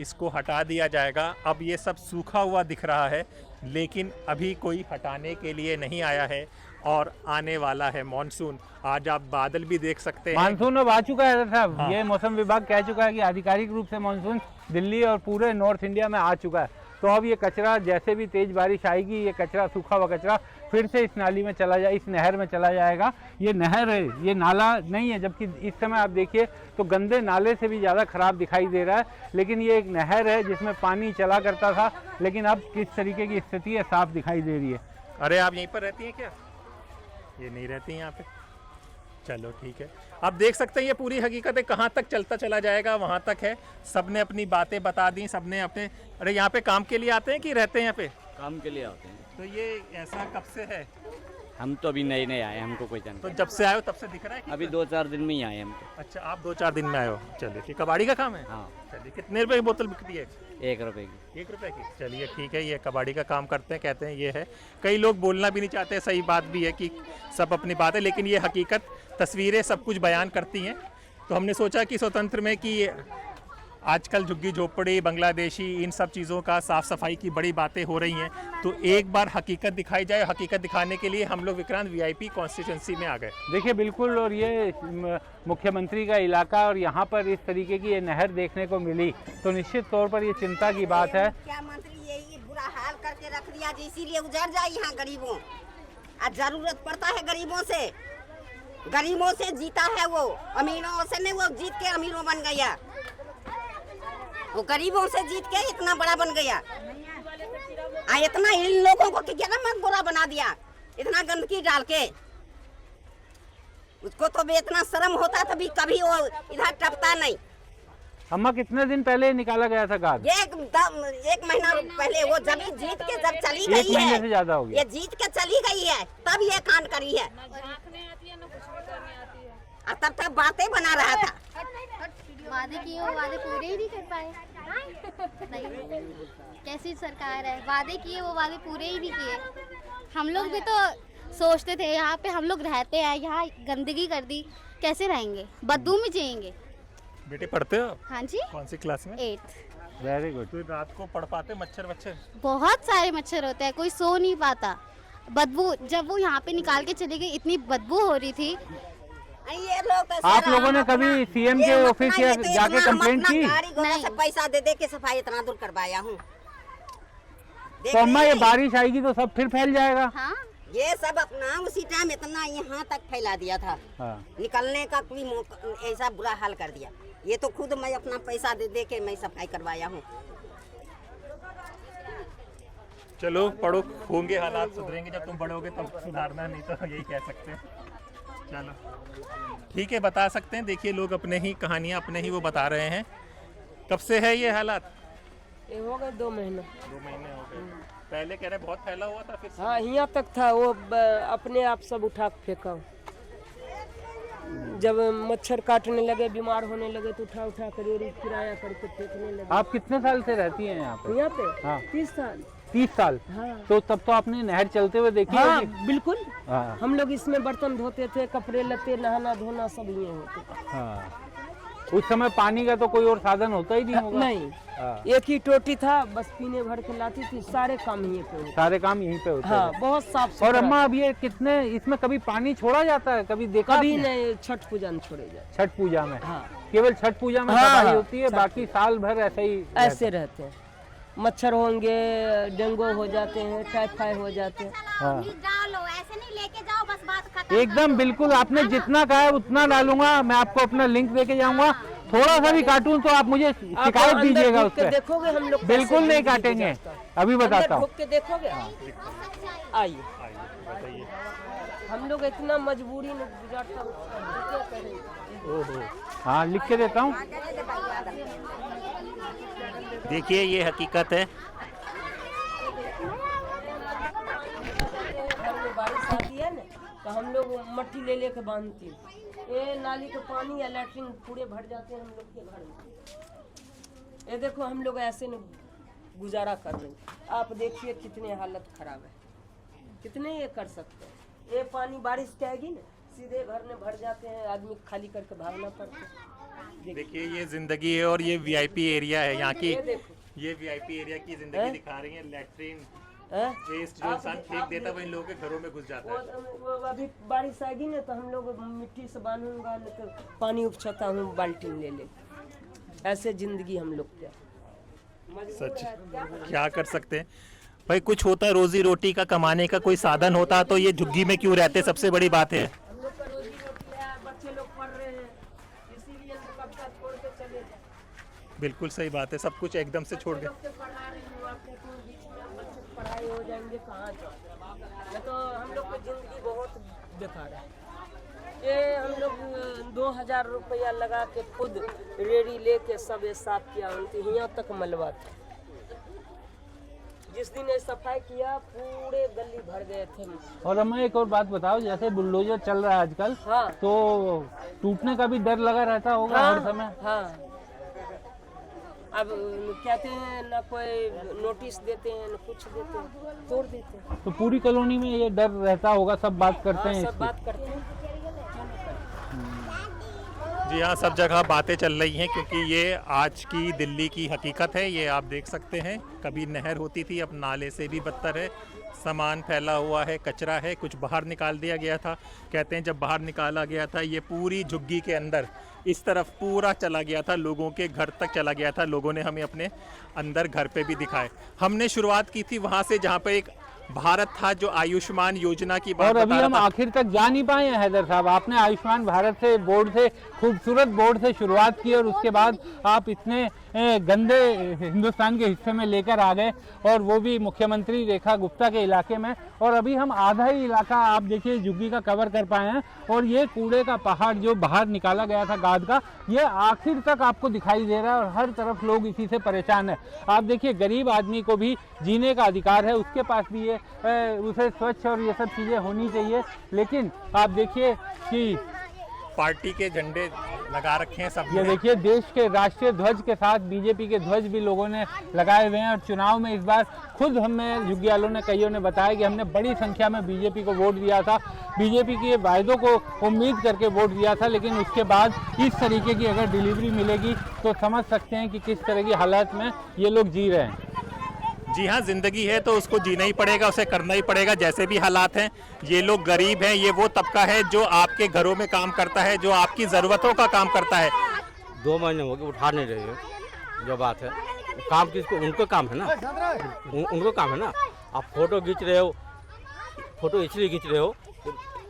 इसको हटा दिया जाएगा। अब ये सब सूखा हुआ दिख रहा है, लेकिन अभी कोई हटाने के लिए नहीं आया है। और आने वाला है मॉनसून। आज आप बादल भी देख सकते हैं। मानसून अब आ चुका है साहब। हाँ। ये मौसम विभाग कह चुका है कि आधिकारिक रूप से मानसून दिल्ली और पूरे नॉर्थ इंडिया में आ चुका है। तो अब ये कचरा, जैसे भी तेज बारिश आएगी, ये कचरा, सूखा हुआ कचरा फिर से इस नाली में चला जाए, इस नहर में चला जाएगा। ये नहर है, ये नाला नहीं है। जबकि इस समय आप देखिए तो गंदे नाले से भी ज़्यादा ख़राब दिखाई दे रहा है। लेकिन ये एक नहर है जिसमें पानी चला करता था, लेकिन अब किस तरीके की स्थिति है साफ दिखाई दे रही है। अरे, आप यहीं पर रहती हैं क्या? ये नहीं रहती हैं यहाँ पे। चलो ठीक है, आप देख सकते हैं ये पूरी हकीकत है। कहाँ तक चलता चला जाएगा वहाँ तक है। सबने अपनी बातें बता दी, सबने अपने। अरे, यहाँ पे काम के लिए आते हैं कि रहते हैं यहाँ पे? काम के लिए आते हैं। तो ये ऐसा कब से है? हम तो अभी नए नए आए, हमको कोई जानता। तो जब से आए हो तब से दिख रहा है कि अभी 2-4 दिन में ही आए हम तो। अच्छा, आप 2-4 दिन में आए हो। चलिए ठीक, कबाड़ी का काम है। हाँ। चलिए, कितने रुपए की बोतल बिकती है? 1 रुपए की। 1 रुपए की। चलिए ठीक है, ये कबाड़ी का काम करते हैं, कहते हैं ये है। कई लोग बोलना भी नहीं चाहते, सही बात भी है कि सब अपनी बात है, लेकिन ये हकीकत, तस्वीरें सब कुछ बयान करती हैं। तो हमने सोचा कि स्वतंत्र में कि आजकल झुग्गी झोपड़ी, बांग्लादेशी, इन सब चीज़ों का साफ़ सफाई की बड़ी बातें हो रही हैं, तो एक बार हकीकत दिखाई जाए। हकीकत दिखाने के लिए हम लोग विक्रांत वीआईपी कॉन्स्टिट्यूंसी में आ गए। देखिए बिल्कुल, और ये मुख्यमंत्री का इलाका और यहाँ पर इस तरीके की ये नहर देखने को मिली तो निश्चित तौर पर ये चिंता की बात है। क्या मंत्री यही बुरा हाल करके रख दिया, इसीलिए उजड़ जाए यहाँ गरीबों। आज जरूरत पड़ता है गरीबों से जीता है वो, अमीरों से नहीं, वो जीत के अमीरों बन गया। वो गरीबों से जीत के इतना बड़ा बन गया। इतना इन लोगों को क्या ना बुरा बना दिया, इतना गंदगी डाल के। उसको तो भी इतना शर्म होता था, कभी वो इधर टपता नहीं। अम्मा कितने दिन पहले निकाला गया था गाद? एक महीना पहले वो जब जीत के जब चली गई है, 1 महीने से ज्यादा हो गया। ये जीत के चली गई है तब ये कांड करी है, और तब तक बातें बना रहा था। वादे किए वो वादे पूरे ही नहीं कर पाए। नहीं, कैसी सरकार है, वादे किए वो वादे पूरे ही नहीं किए। हम लोग भी तो सोचते थे यहाँ पे हम लोग रहते हैं, यहाँ गंदगी कर दी, कैसे रहेंगे, बदबू में जिएंगे। बेटे पढ़ते हो? हाँ जी। कौन सी क्लास में? 8th। Very good. तो रात को पढ़ पाते? मच्छर बहुत सारे मच्छर होते हैं, कोई सो नहीं पाता। बदबू, जब वो यहाँ पे निकाल के चली गई इतनी बदबू हो रही थी। ये लोग आप लोगों ने कभी सीएम के ऑफिस जाके कंप्लेंट की? नहीं, पैसा दे के सफाई इतना दूर करवाया हूँ। तो अम्मा ये बारिश आएगी तो सब फिर फैल जाएगा। हाँ? ये सब अपना उसी टाइम इतना यहाँ तक फैला दिया था। हाँ। निकलने का कोई ऐसा बुरा हाल कर दिया। ये तो खुद मैं अपना पैसा दे के मैं सफाई करवाया हूँ। चलो पढ़ो, होंगे हालात सुधरेंगे जब तुम बड़ोगे तब सुधारना, नहीं तो यही कह सकते हैं। चलो ठीक है, बता सकते हैं। देखिए लोग अपने ही कहानियाँ अपने ही वो बता रहे हैं। कब से है ये हालात? ये हो गए 2 महीने। 2 महीने हो गए। पहले कह रहे बहुत फैला हुआ था, फिर हाँ यहाँ तक था, वो अपने आप सब उठा के फेंका। जब मच्छर काटने लगे, बीमार होने लगे तो उठा कर किराया करके फेंकने लगे। आप कितने साल से रहती हैं यहाँ पे? यहाँ पे हाँ। 30 साल। 30 साल? हाँ। तो तब तो आपने नहर चलते हुए देखी हाँ, होगी? बिल्कुल। हाँ। हम लोग इसमें बर्तन धोते थे, कपड़े लत्ते, नहाना धोना सब ये होते। हाँ। उस समय पानी का तो कोई और साधन होता ही नहीं होगा? नहीं। हाँ। एक ही टोटी था, बस पीने भर के लाती थी। सारे काम यहीं पे होते। सारे काम यहीं पे होते हैं। हाँ, बहुत साफ सुथरा। और अम्मा अब ये कितने, इसमें कभी पानी छोड़ा जाता है? कभी देखा? कभी नहीं, छठ पूजा में छोड़े जाते। छठ पूजा में? हाँ। केवल छठ पूजा में सफाई होती है, बाकी साल भर ऐसे रहते हैं। मच्छर होंगे, डेंगू हो जाते हैं, टाइफाइड हो जाते हैं। हाँ। ऐसे नहीं लेके जाओ, बस बात खत्म। एकदम बिल्कुल, आपने जितना कहा है उतना डालूंगा। मैं आपको अपना लिंक देके जाऊंगा। थोड़ा सा भी काटूं तो आप मुझे शिकायत दीजिएगा उससे। देखोगे हम लोग? बिल्कुल नहीं काटेंगे, अभी बताता हूँ। के देखोगे? आइए, हम लोग इतना मजबूरी में गुजारता हूँ। हाँ, लिख के देता हूँ। देखिए ये हकीकत है। बारिश आती है ना तो हम लोग मट्टी ले के बांधते हैं। ये नाली का पानी या लैट्रिन पूरे भर जाते हैं हम लोग के घर में। ये देखो हम लोग ऐसे न गुजारा कर रहे हैं। आप देखिए कितने हालत खराब है, कितने ये कर सकते हैं। ये पानी बारिश जाएगी ना सीधे घर में भर जाते हैं, आदमी खाली करके भागना पड़ता है। देखिए ये जिंदगी है और ये वीआईपी एरिया है यहाँ की। ये वीआईपी एरिया की जिंदगी दिखा रही है। लैट्रिन वेस्ट जो इंसान फेंक देता है वो इन लोगों के घरों में घुस जाता है। अभी बारिश आएगी ना तो हम लोग मिट्टी से बांधूंगा, तो पानी उपछता हूँ बाल्टी ले ले। ऐसे जिंदगी हम लोग क्या सच क्या कर सकते हैं भाई। कुछ होता है, रोजी रोटी का कमाने का कोई साधन होता तो ये झुग्गी में क्यों रहते, सबसे बड़ी बात है। बच्चे लोग पढ़ रहे हैं, इसीलिए कब्जा छोड़ के चले जाए। बिल्कुल सही बात है, सब कुछ एकदम से छोड़ के पढ़ाई हो जाएंगे कहाँ जाए। तो हम लोग की जिंदगी बहुत बेकार है। ये हम लोग 2000 रुपया लगा के खुद रेडी लेके सब ये साफ किया, उनके यहाँ तक मलबा था। जिस दिन ये सफाई किया पूरे गली भर गए थे। और हमें एक और बात बताओ, जैसे बुलडोजर चल रहा है आजकल, हाँ। तो टूटने का भी डर लगा रहता होगा? हाँ, हर समय? हाँ। अब कहते हैं ना कोई नोटिस देते हैं, ना कुछ देते हैं, तोड़ देते हैं। तो पूरी कॉलोनी में ये डर रहता होगा, सब बात करते हैं सब इसकी। बात करते हैं। जी हाँ, सब जगह बातें चल रही हैं क्योंकि ये आज की दिल्ली की हकीकत है। ये आप देख सकते हैं, कभी नहर होती थी, अब नाले से भी बदतर है। सामान फैला हुआ है, कचरा है, कुछ बाहर निकाल दिया गया था। कहते हैं जब बाहर निकाला गया था ये पूरी झुग्गी के अंदर इस तरफ पूरा चला गया था, लोगों के घर तक चला गया था। लोगों ने हमें अपने अंदर घर पे भी दिखाए। हमने शुरुआत की थी वहाँ से जहाँ पे एक भारत था जो आयुष्मान योजना की बात और अभी बता रहा हम था। आखिर तक जा नहीं पाए हैं हैदर साहब। आपने आयुष्मान भारत से बोर्ड से खूबसूरत बोर्ड से शुरुआत की और उसके बाद आप इतने गंदे हिंदुस्तान के हिस्से में लेकर आ गए और वो भी मुख्यमंत्री रेखा गुप्ता के इलाके में। और अभी हम आधा ही इलाका आप देखिए झुग्गी का कवर कर पाए हैं और ये कूड़े का पहाड़ जो बाहर निकाला गया था गाद का, ये आखिर तक आपको दिखाई दे रहा है और हर तरफ लोग इसी से परेशान है। आप देखिए गरीब आदमी को भी जीने का अधिकार है, उसके पास भी ये उसे स्वच्छ और ये सब चीज़ें होनी चाहिए। लेकिन आप देखिए कि पार्टी के झंडे लगा रखे हैं सब। ये देखिए देश के राष्ट्रीय ध्वज के साथ बीजेपी के ध्वज भी लोगों ने लगाए हुए हैं। और चुनाव में इस बार खुद हमें झुग्गी वालों ने कईयों ने बताया कि हमने बड़ी संख्या में बीजेपी को वोट दिया था, बीजेपी के वायदों को उम्मीद करके वोट दिया था। लेकिन उसके बाद इस तरीके की अगर डिलीवरी मिलेगी तो समझ सकते हैं कि किस तरह की हालात में ये लोग जी रहे हैं। जी हाँ, जिंदगी है तो उसको जीना ही पड़ेगा, उसे करना ही पड़ेगा जैसे भी हालात हैं। ये लोग गरीब हैं, ये वो तबका है जो आपके घरों में काम करता है, जो आपकी ज़रूरतों का काम करता है। 2 महीने हो गए उठा नहीं रहे हैं, जो बात है काम किसको, उनको काम है ना, उनको काम है ना। आप फोटो खींच रहे हो, फोटो इसलिए खींच रहे हो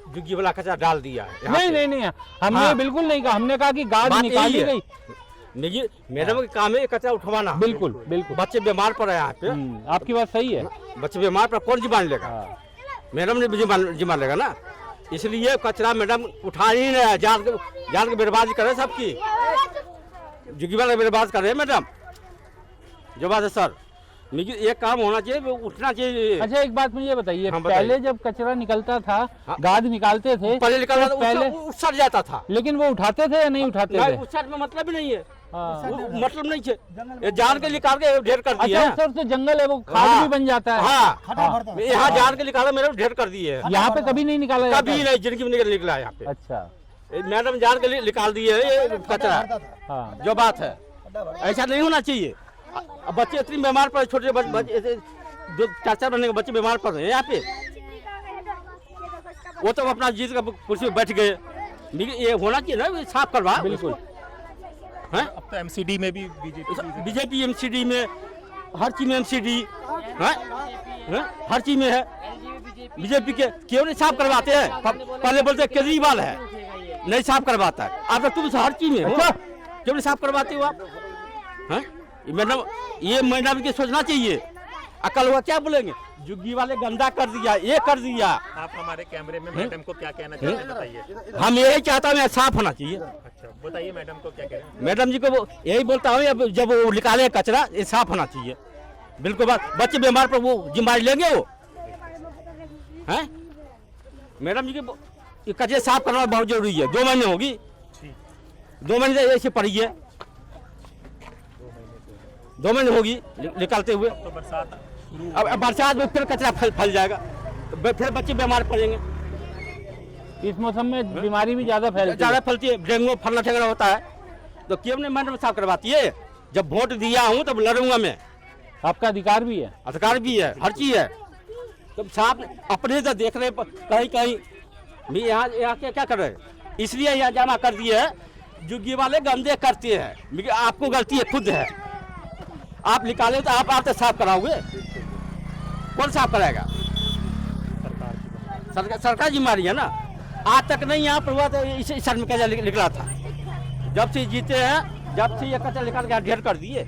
झुग्गी वाला कचरा डाल दिया है। नहीं हमने हाँ। बिल्कुल नहीं कहा, हमने कहा कि गाद निकाली गई। मैडम का काम है कचरा उठवाना। बिल्कुल बिल्कुल। बच्चे बीमार पड़े यहाँ पे। आपकी बात सही है। बच्चे बीमार पर कौन जिम्मेदारी लेगा? मैडम ने जिम्मेदारी लेगा ना। इसलिए कचरा मैडम उठा ही नहीं, जान के बर्बादी करे सबकी, झुग्गी वाला बर्बाद कर रहे हैं मैडम, जो बात है सर। एक काम होना चाहिए, वो उठना चाहिए। अच्छा एक बात मुझे ये बताइए, हाँ, पहले जब कचरा निकलता था, गाद निकालते थे, पहले निकलता तो था, पहले सड़ जाता था, लेकिन वो उठाते थे या नहीं उठाते थे? उस में मतलब ही नहीं है। मतलब नहीं है, ये जान के निकाल के ढेर कर दिए। अच्छा सर, तो जंगल है वो खाद भी बन जाता है। हाँ, यहाँ जान के निकाला, मैडम ढेर कर दिए। यहाँ पे कभी नहीं निकाला जाता? कभी नहीं, जिंदगी में निकला यहाँ पे। अच्छा, मैडम जान के निकाल दिए ये कचरा, जो बात है ऐसा नहीं होना चाहिए। अब बच्चे इतनी बीमार पड़े, छोटे बच्चे जो 4-4 महीने के बच्चे बीमार पड़ रहे हैं यहाँ पे। वो तो अपना जीत का कुर्सी पे बैठ गए। ये होना चाहिए ना, साफ करवा। बिल्कुल। अब तो एमसीडी में भी बीजेपी एमसीडी में, हर चीज में एमसीडी हर चीज में है। बीजेपी के क्यों नहीं साफ करवाते हैं? पहले बोलते केजरीवाल है, नहीं साफ करवाता है। आप तुम हर चीज में क्यों नहीं साफ करवाते हो आप? मैडम, ये मैडम की सोचना चाहिए। अकल हुआ क्या बोलेंगे, झुग्गी वाले गंदा कर दिया, ये कर दिया। आप हमारे कैमरे में मैडम को क्या कहना चाहते हैं बताइए। हम यही चाहता हूँ साफ होना चाहिए। अच्छा बताइए मैडम को क्या कह रहे हैं। मैडम जी को यही बोलता हूँ, जब वो निकाले कचरा ये साफ होना चाहिए। बिल्कुल बात, बच्चे बीमार पर वो जिम्मेदारी लेंगे वो हैं? मैडम जी के कचरे साफ करना बहुत जरूरी है। 2 महीने होगी, 2 महीने से ऐसे पड़ी है, 2 महीने होगी निकालते हुए। तो बरसात अब बरसात में फिर कचरा फैल जाएगा, फिर बच्चे बीमार पड़ेंगे। इस मौसम में बीमारी भी ज़्यादा फैलती है, डेंगू फलना ठगड़ा होता है। तो क्यों नहीं मैडम साफ करवाती है? जब वोट दिया हूँ तब लड़ूंगा मैं। आपका अधिकार भी है, अधिकार भी है, हर चीज है। तब साफ अपने से देख रहे, कहीं कहीं भी यहाँ क्या कर रहे हैं, इसलिए यहाँ जमा कर दिए है। झुग्गी वाले गंदे करते हैं, आपको गलती है खुद है। आप निकाले तो आप तो साफ कराओगे, कौन साफ कराएगा? सरकार जिम्मेदारी है ना। आज तक नहीं यहाँ पर हुआ तो इस सर में कचरा निकला था। जब से जीते हैं, जब से ये कचरा निकाल के ढेर कर दिए।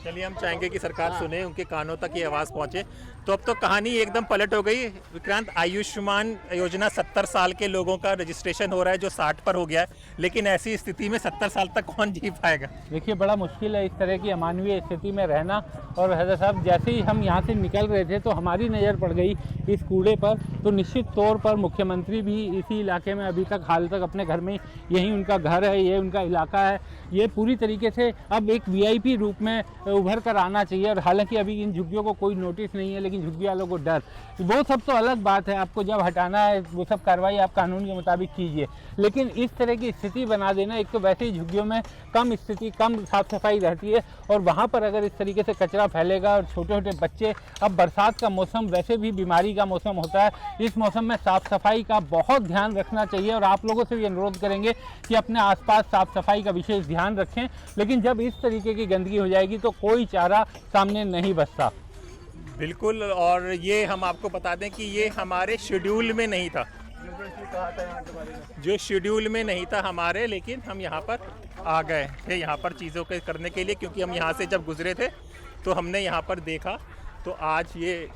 चलिए हम चाहेंगे कि सरकार सुने, उनके कानों तक ये आवाज़ पहुंचे। तो अब तो कहानी एकदम पलट हो गई विक्रांत। आयुष्मान योजना 70 साल के लोगों का रजिस्ट्रेशन हो रहा है जो 60 पर हो गया है, लेकिन ऐसी स्थिति में 70 साल तक कौन जी पाएगा? देखिए बड़ा मुश्किल है इस तरह की अमानवीय स्थिति में रहना। और हैदर साहब, जैसे ही हम यहाँ से निकल रहे थे तो हमारी नज़र पड़ गई इस कूड़े पर। तो निश्चित तौर पर मुख्यमंत्री भी इसी इलाके में अभी तक हाल तक अपने घर में, यही उनका घर है, ये उनका इलाका है। ये पूरी तरीके से अब एक VIP रूप में उभर कर आना चाहिए। और हालांकि अभी इन झुग्गियों को कोई नोटिस नहीं है, लेकिन कि झुग्गी वालों को डर, वो सब तो अलग बात है, आपको जब हटाना है वो सब कार्रवाई आप कानून के मुताबिक कीजिए, लेकिन इस तरह की स्थिति बना देना, एक तो वैसे ही झुग्गियों में कम साफ़ सफाई रहती है और वहाँ पर अगर इस तरीके से कचरा फैलेगा और छोटे छोटे बच्चे, अब बरसात का मौसम वैसे भी बीमारी का मौसम होता है, इस मौसम में साफ़ सफाई का बहुत ध्यान रखना चाहिए और आप लोगों से भी अनुरोध करेंगे कि अपने आसपास साफ़ सफाई का विशेष ध्यान रखें। लेकिन जब इस तरीके की गंदगी हो जाएगी तो कोई चारा सामने नहीं बचता। बिल्कुल, और ये हम आपको बता दें कि ये हमारे शेड्यूल में नहीं था, जो शेड्यूल में नहीं था हमारे, लेकिन हम यहाँ पर आ गए थे यहाँ पर चीज़ों के करने के लिए, क्योंकि हम यहाँ से जब गुजरे थे तो हमने यहाँ पर देखा। तो आज ये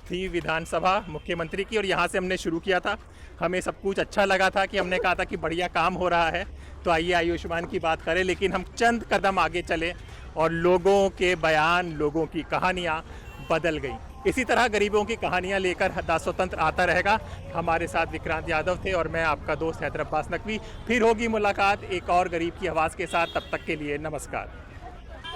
थी विधानसभा मुख्यमंत्री की और यहाँ से हमने शुरू किया था। हमें सब कुछ अच्छा लगा था कि हमने कहा था कि बढ़िया काम हो रहा है, तो आइए आयुष्मान की बात करें, लेकिन हम चंद कदम आगे चले और लोगों के बयान, लोगों की कहानियाँ बदल गई। इसी तरह गरीबों की कहानियां लेकर दास स्वतंत्र आता रहेगा। हमारे साथ विक्रांत यादव थे और मैं आपका दोस्त हैदर अब्बास नकवी। फिर होगी मुलाकात एक और गरीब की आवाज़ के साथ, तब तक के लिए नमस्कार।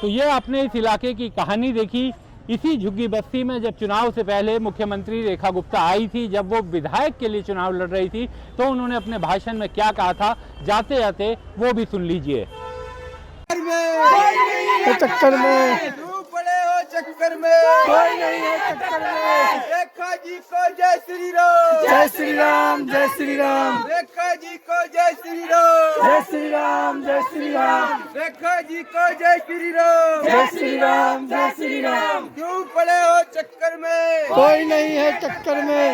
तो ये आपने इस इलाके की कहानी देखी। इसी झुग्गी बस्ती में जब चुनाव से पहले मुख्यमंत्री रेखा गुप्ता आई थी, जब वो विधायक के लिए चुनाव लड़ रही थी, तो उन्होंने अपने भाषण में क्या कहा था, जाते जाते वो भी सुन लीजिए। चक्कर में पड़े हो चक्कर में कोई नहीं है, चक्कर में रेखा जी को जय श्री राम, जय श्री राम, जय श्री राम, रेखा जी को जय श्री राम, जय श्री राम, जय श्री राम, रेखा जी को जय श्री राम, जय श्री राम, जय श्री राम। क्यों पड़े हो चक्कर में कोई नहीं है चक्कर में,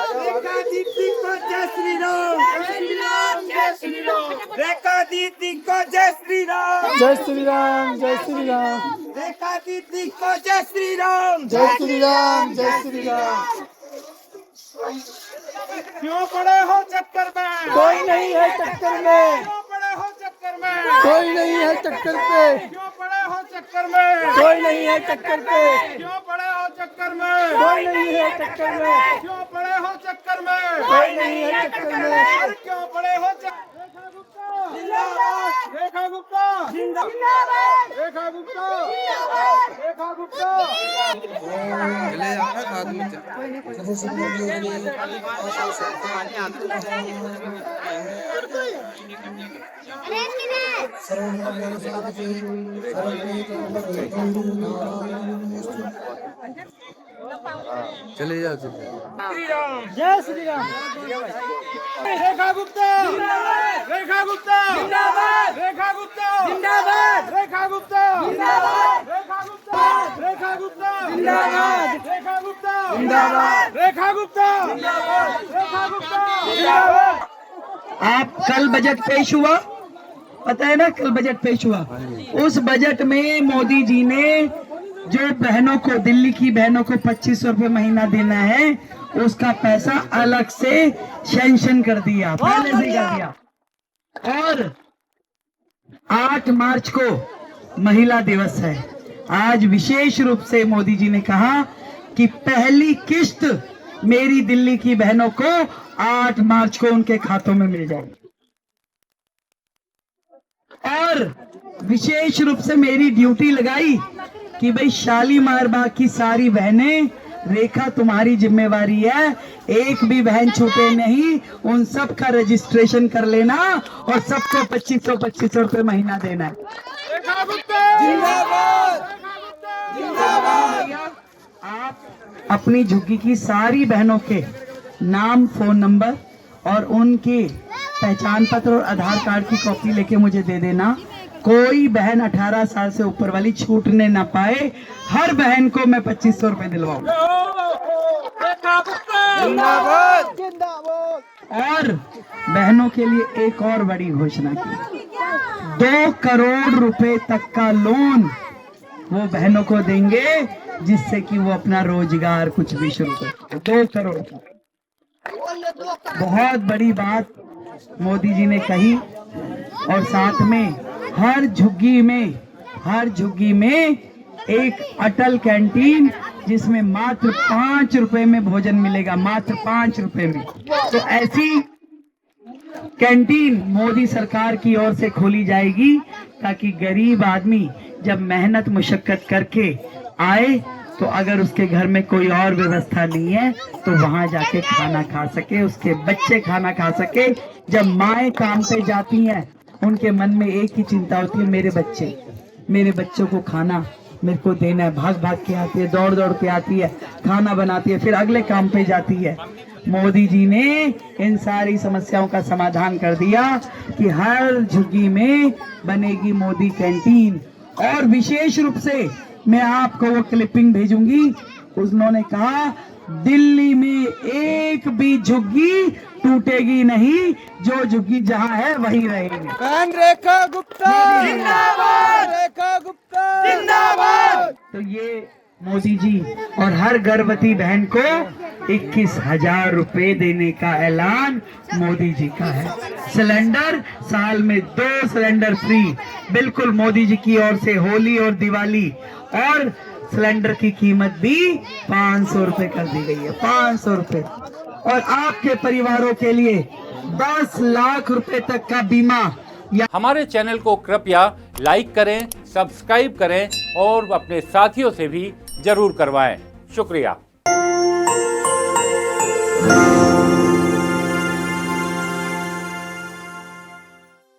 रेखा दीदी को जय श्री राम, जय श्री राम, रेखा दीदी को जय श्री राम, जय श्री राम, जय श्री राम, रेखा दीदी को जय श्री राम, जय श्री राम, जय श्री राम। क्यों पड़े हो चक्कर में कोई नहीं है चक्कर में, क्यों पड़े हो चक्कर में कोई नहीं है चक्कर पे, क्यों पड़े हो चक्कर में कोई नहीं है चक्कर पे, क्यों पड़े हो चक्कर में कोई नहीं है चक्कर में, क्यों पड़े हो चक्कर में कोई नहीं है चक्कर में, क्यों पड़े हो चक्कर। रेखा गुप्ता जिंदाबाद, रेखा गुप्ता, रेखा गुप्ता। चले जाओ साथ में चले जाओ जय श्री राम। रेखा गुप्ता, रेखा गुप्ता जिंदाबाद, रेखा गुप्ता जिंदाबाद, रेखा गुप्ता जिंदाबाद, रेखा गुप्ता, रेखा गुप्ता जिंदाबाद, रेखा गुप्ता जिंदाबाद, रेखा गुप्ता जिंदाबाद, रेखा गुप्ता जिंदाबाद। आप कल बजट पेश हुआ, पता है ना, कल बजट पेश हुआ। उस बजट में मोदी जी ने जो बहनों को, दिल्ली की बहनों को 2500 रुपये महीना देना है, उसका पैसा अलग से सैंक्शन कर दिया, पहले से कर दिया। और 8 मार्च को महिला दिवस है। आज विशेष रूप से मोदी जी ने कहा कि पहली किस्त मेरी दिल्ली की बहनों को 8 मार्च को उनके खातों में मिल जाएगी। और विशेष रूप से मेरी ड्यूटी लगाई कि भाई शालीमार बाग की सारी बहनें, रेखा तुम्हारी जिम्मेवारी है, एक भी बहन छूटे नहीं, उन सब का रजिस्ट्रेशन कर लेना और सबको 2500 रुपये महीना देना है। आप अपनी झुग्गी की सारी बहनों के नाम, फोन नंबर और उनके पहचान पत्र और आधार कार्ड की कॉपी लेके मुझे दे देना। कोई बहन 18 साल से ऊपर वाली छूटने ना पाए। हर बहन को मैं 2500 रुपए दिलवाऊंगा। और बहनों के लिए एक और बड़ी घोषणा की, 2 करोड़ रुपए तक का लोन वो बहनों को देंगे, जिससे कि वो अपना रोजगार कुछ भी शुरू कर। 2 करोड़ का बहुत बड़ी बात मोदी जी ने कही। और साथ में हर झुग्गी में एक अटल कैंटीन, जिसमें मात्र 5 रुपए में भोजन मिलेगा, मात्र 5 रुपए में। तो ऐसी कैंटीन मोदी सरकार की ओर से खोली जाएगी, ताकि गरीब आदमी जब मेहनत मुशक्कत करके आए तो अगर उसके घर में कोई और व्यवस्था नहीं है तो वहां जाके खाना खा सके, उसके बच्चे खाना खा सके। जब माएँ काम पे जाती हैं उनके मन में एक ही चिंता होती है, मेरे बच्चों को खाना मेरे को देना है। भाग भाग के आती है, दौड़ दौड़ के आती है, खाना बनाती है, फिर अगले काम पे जाती है। मोदी जी ने इन सारी समस्याओं का समाधान कर दिया कि हर झुग्गी में बनेगी मोदी कैंटीन। और विशेष रूप से मैं आपको वो क्लिपिंग भेजूंगी, उन्होंने कहा दिल्ली में एक भी झुग्गी टूटेगी नहीं, जो झुग्गी जहां है वहीं रहेगी। रेखा गुप्ता जिंदाबाद, रेखा गुप्ता जिंदाबाद। तो ये मोदी जी और हर गर्भवती बहन को 21,000 रुपए देने का ऐलान मोदी जी का है। सिलेंडर साल में 2 सिलेंडर फ्री, बिल्कुल मोदी जी की ओर से होली और दिवाली। और सिलेंडर की कीमत भी 500 रुपए कर दी गई है, 500 रुपए। और आपके परिवारों के लिए 10 लाख रुपए तक का बीमा। हमारे चैनल को कृपया लाइक करें, सब्सक्राइब करें और अपने साथियों से भी जरूर करवाएं। शुक्रिया।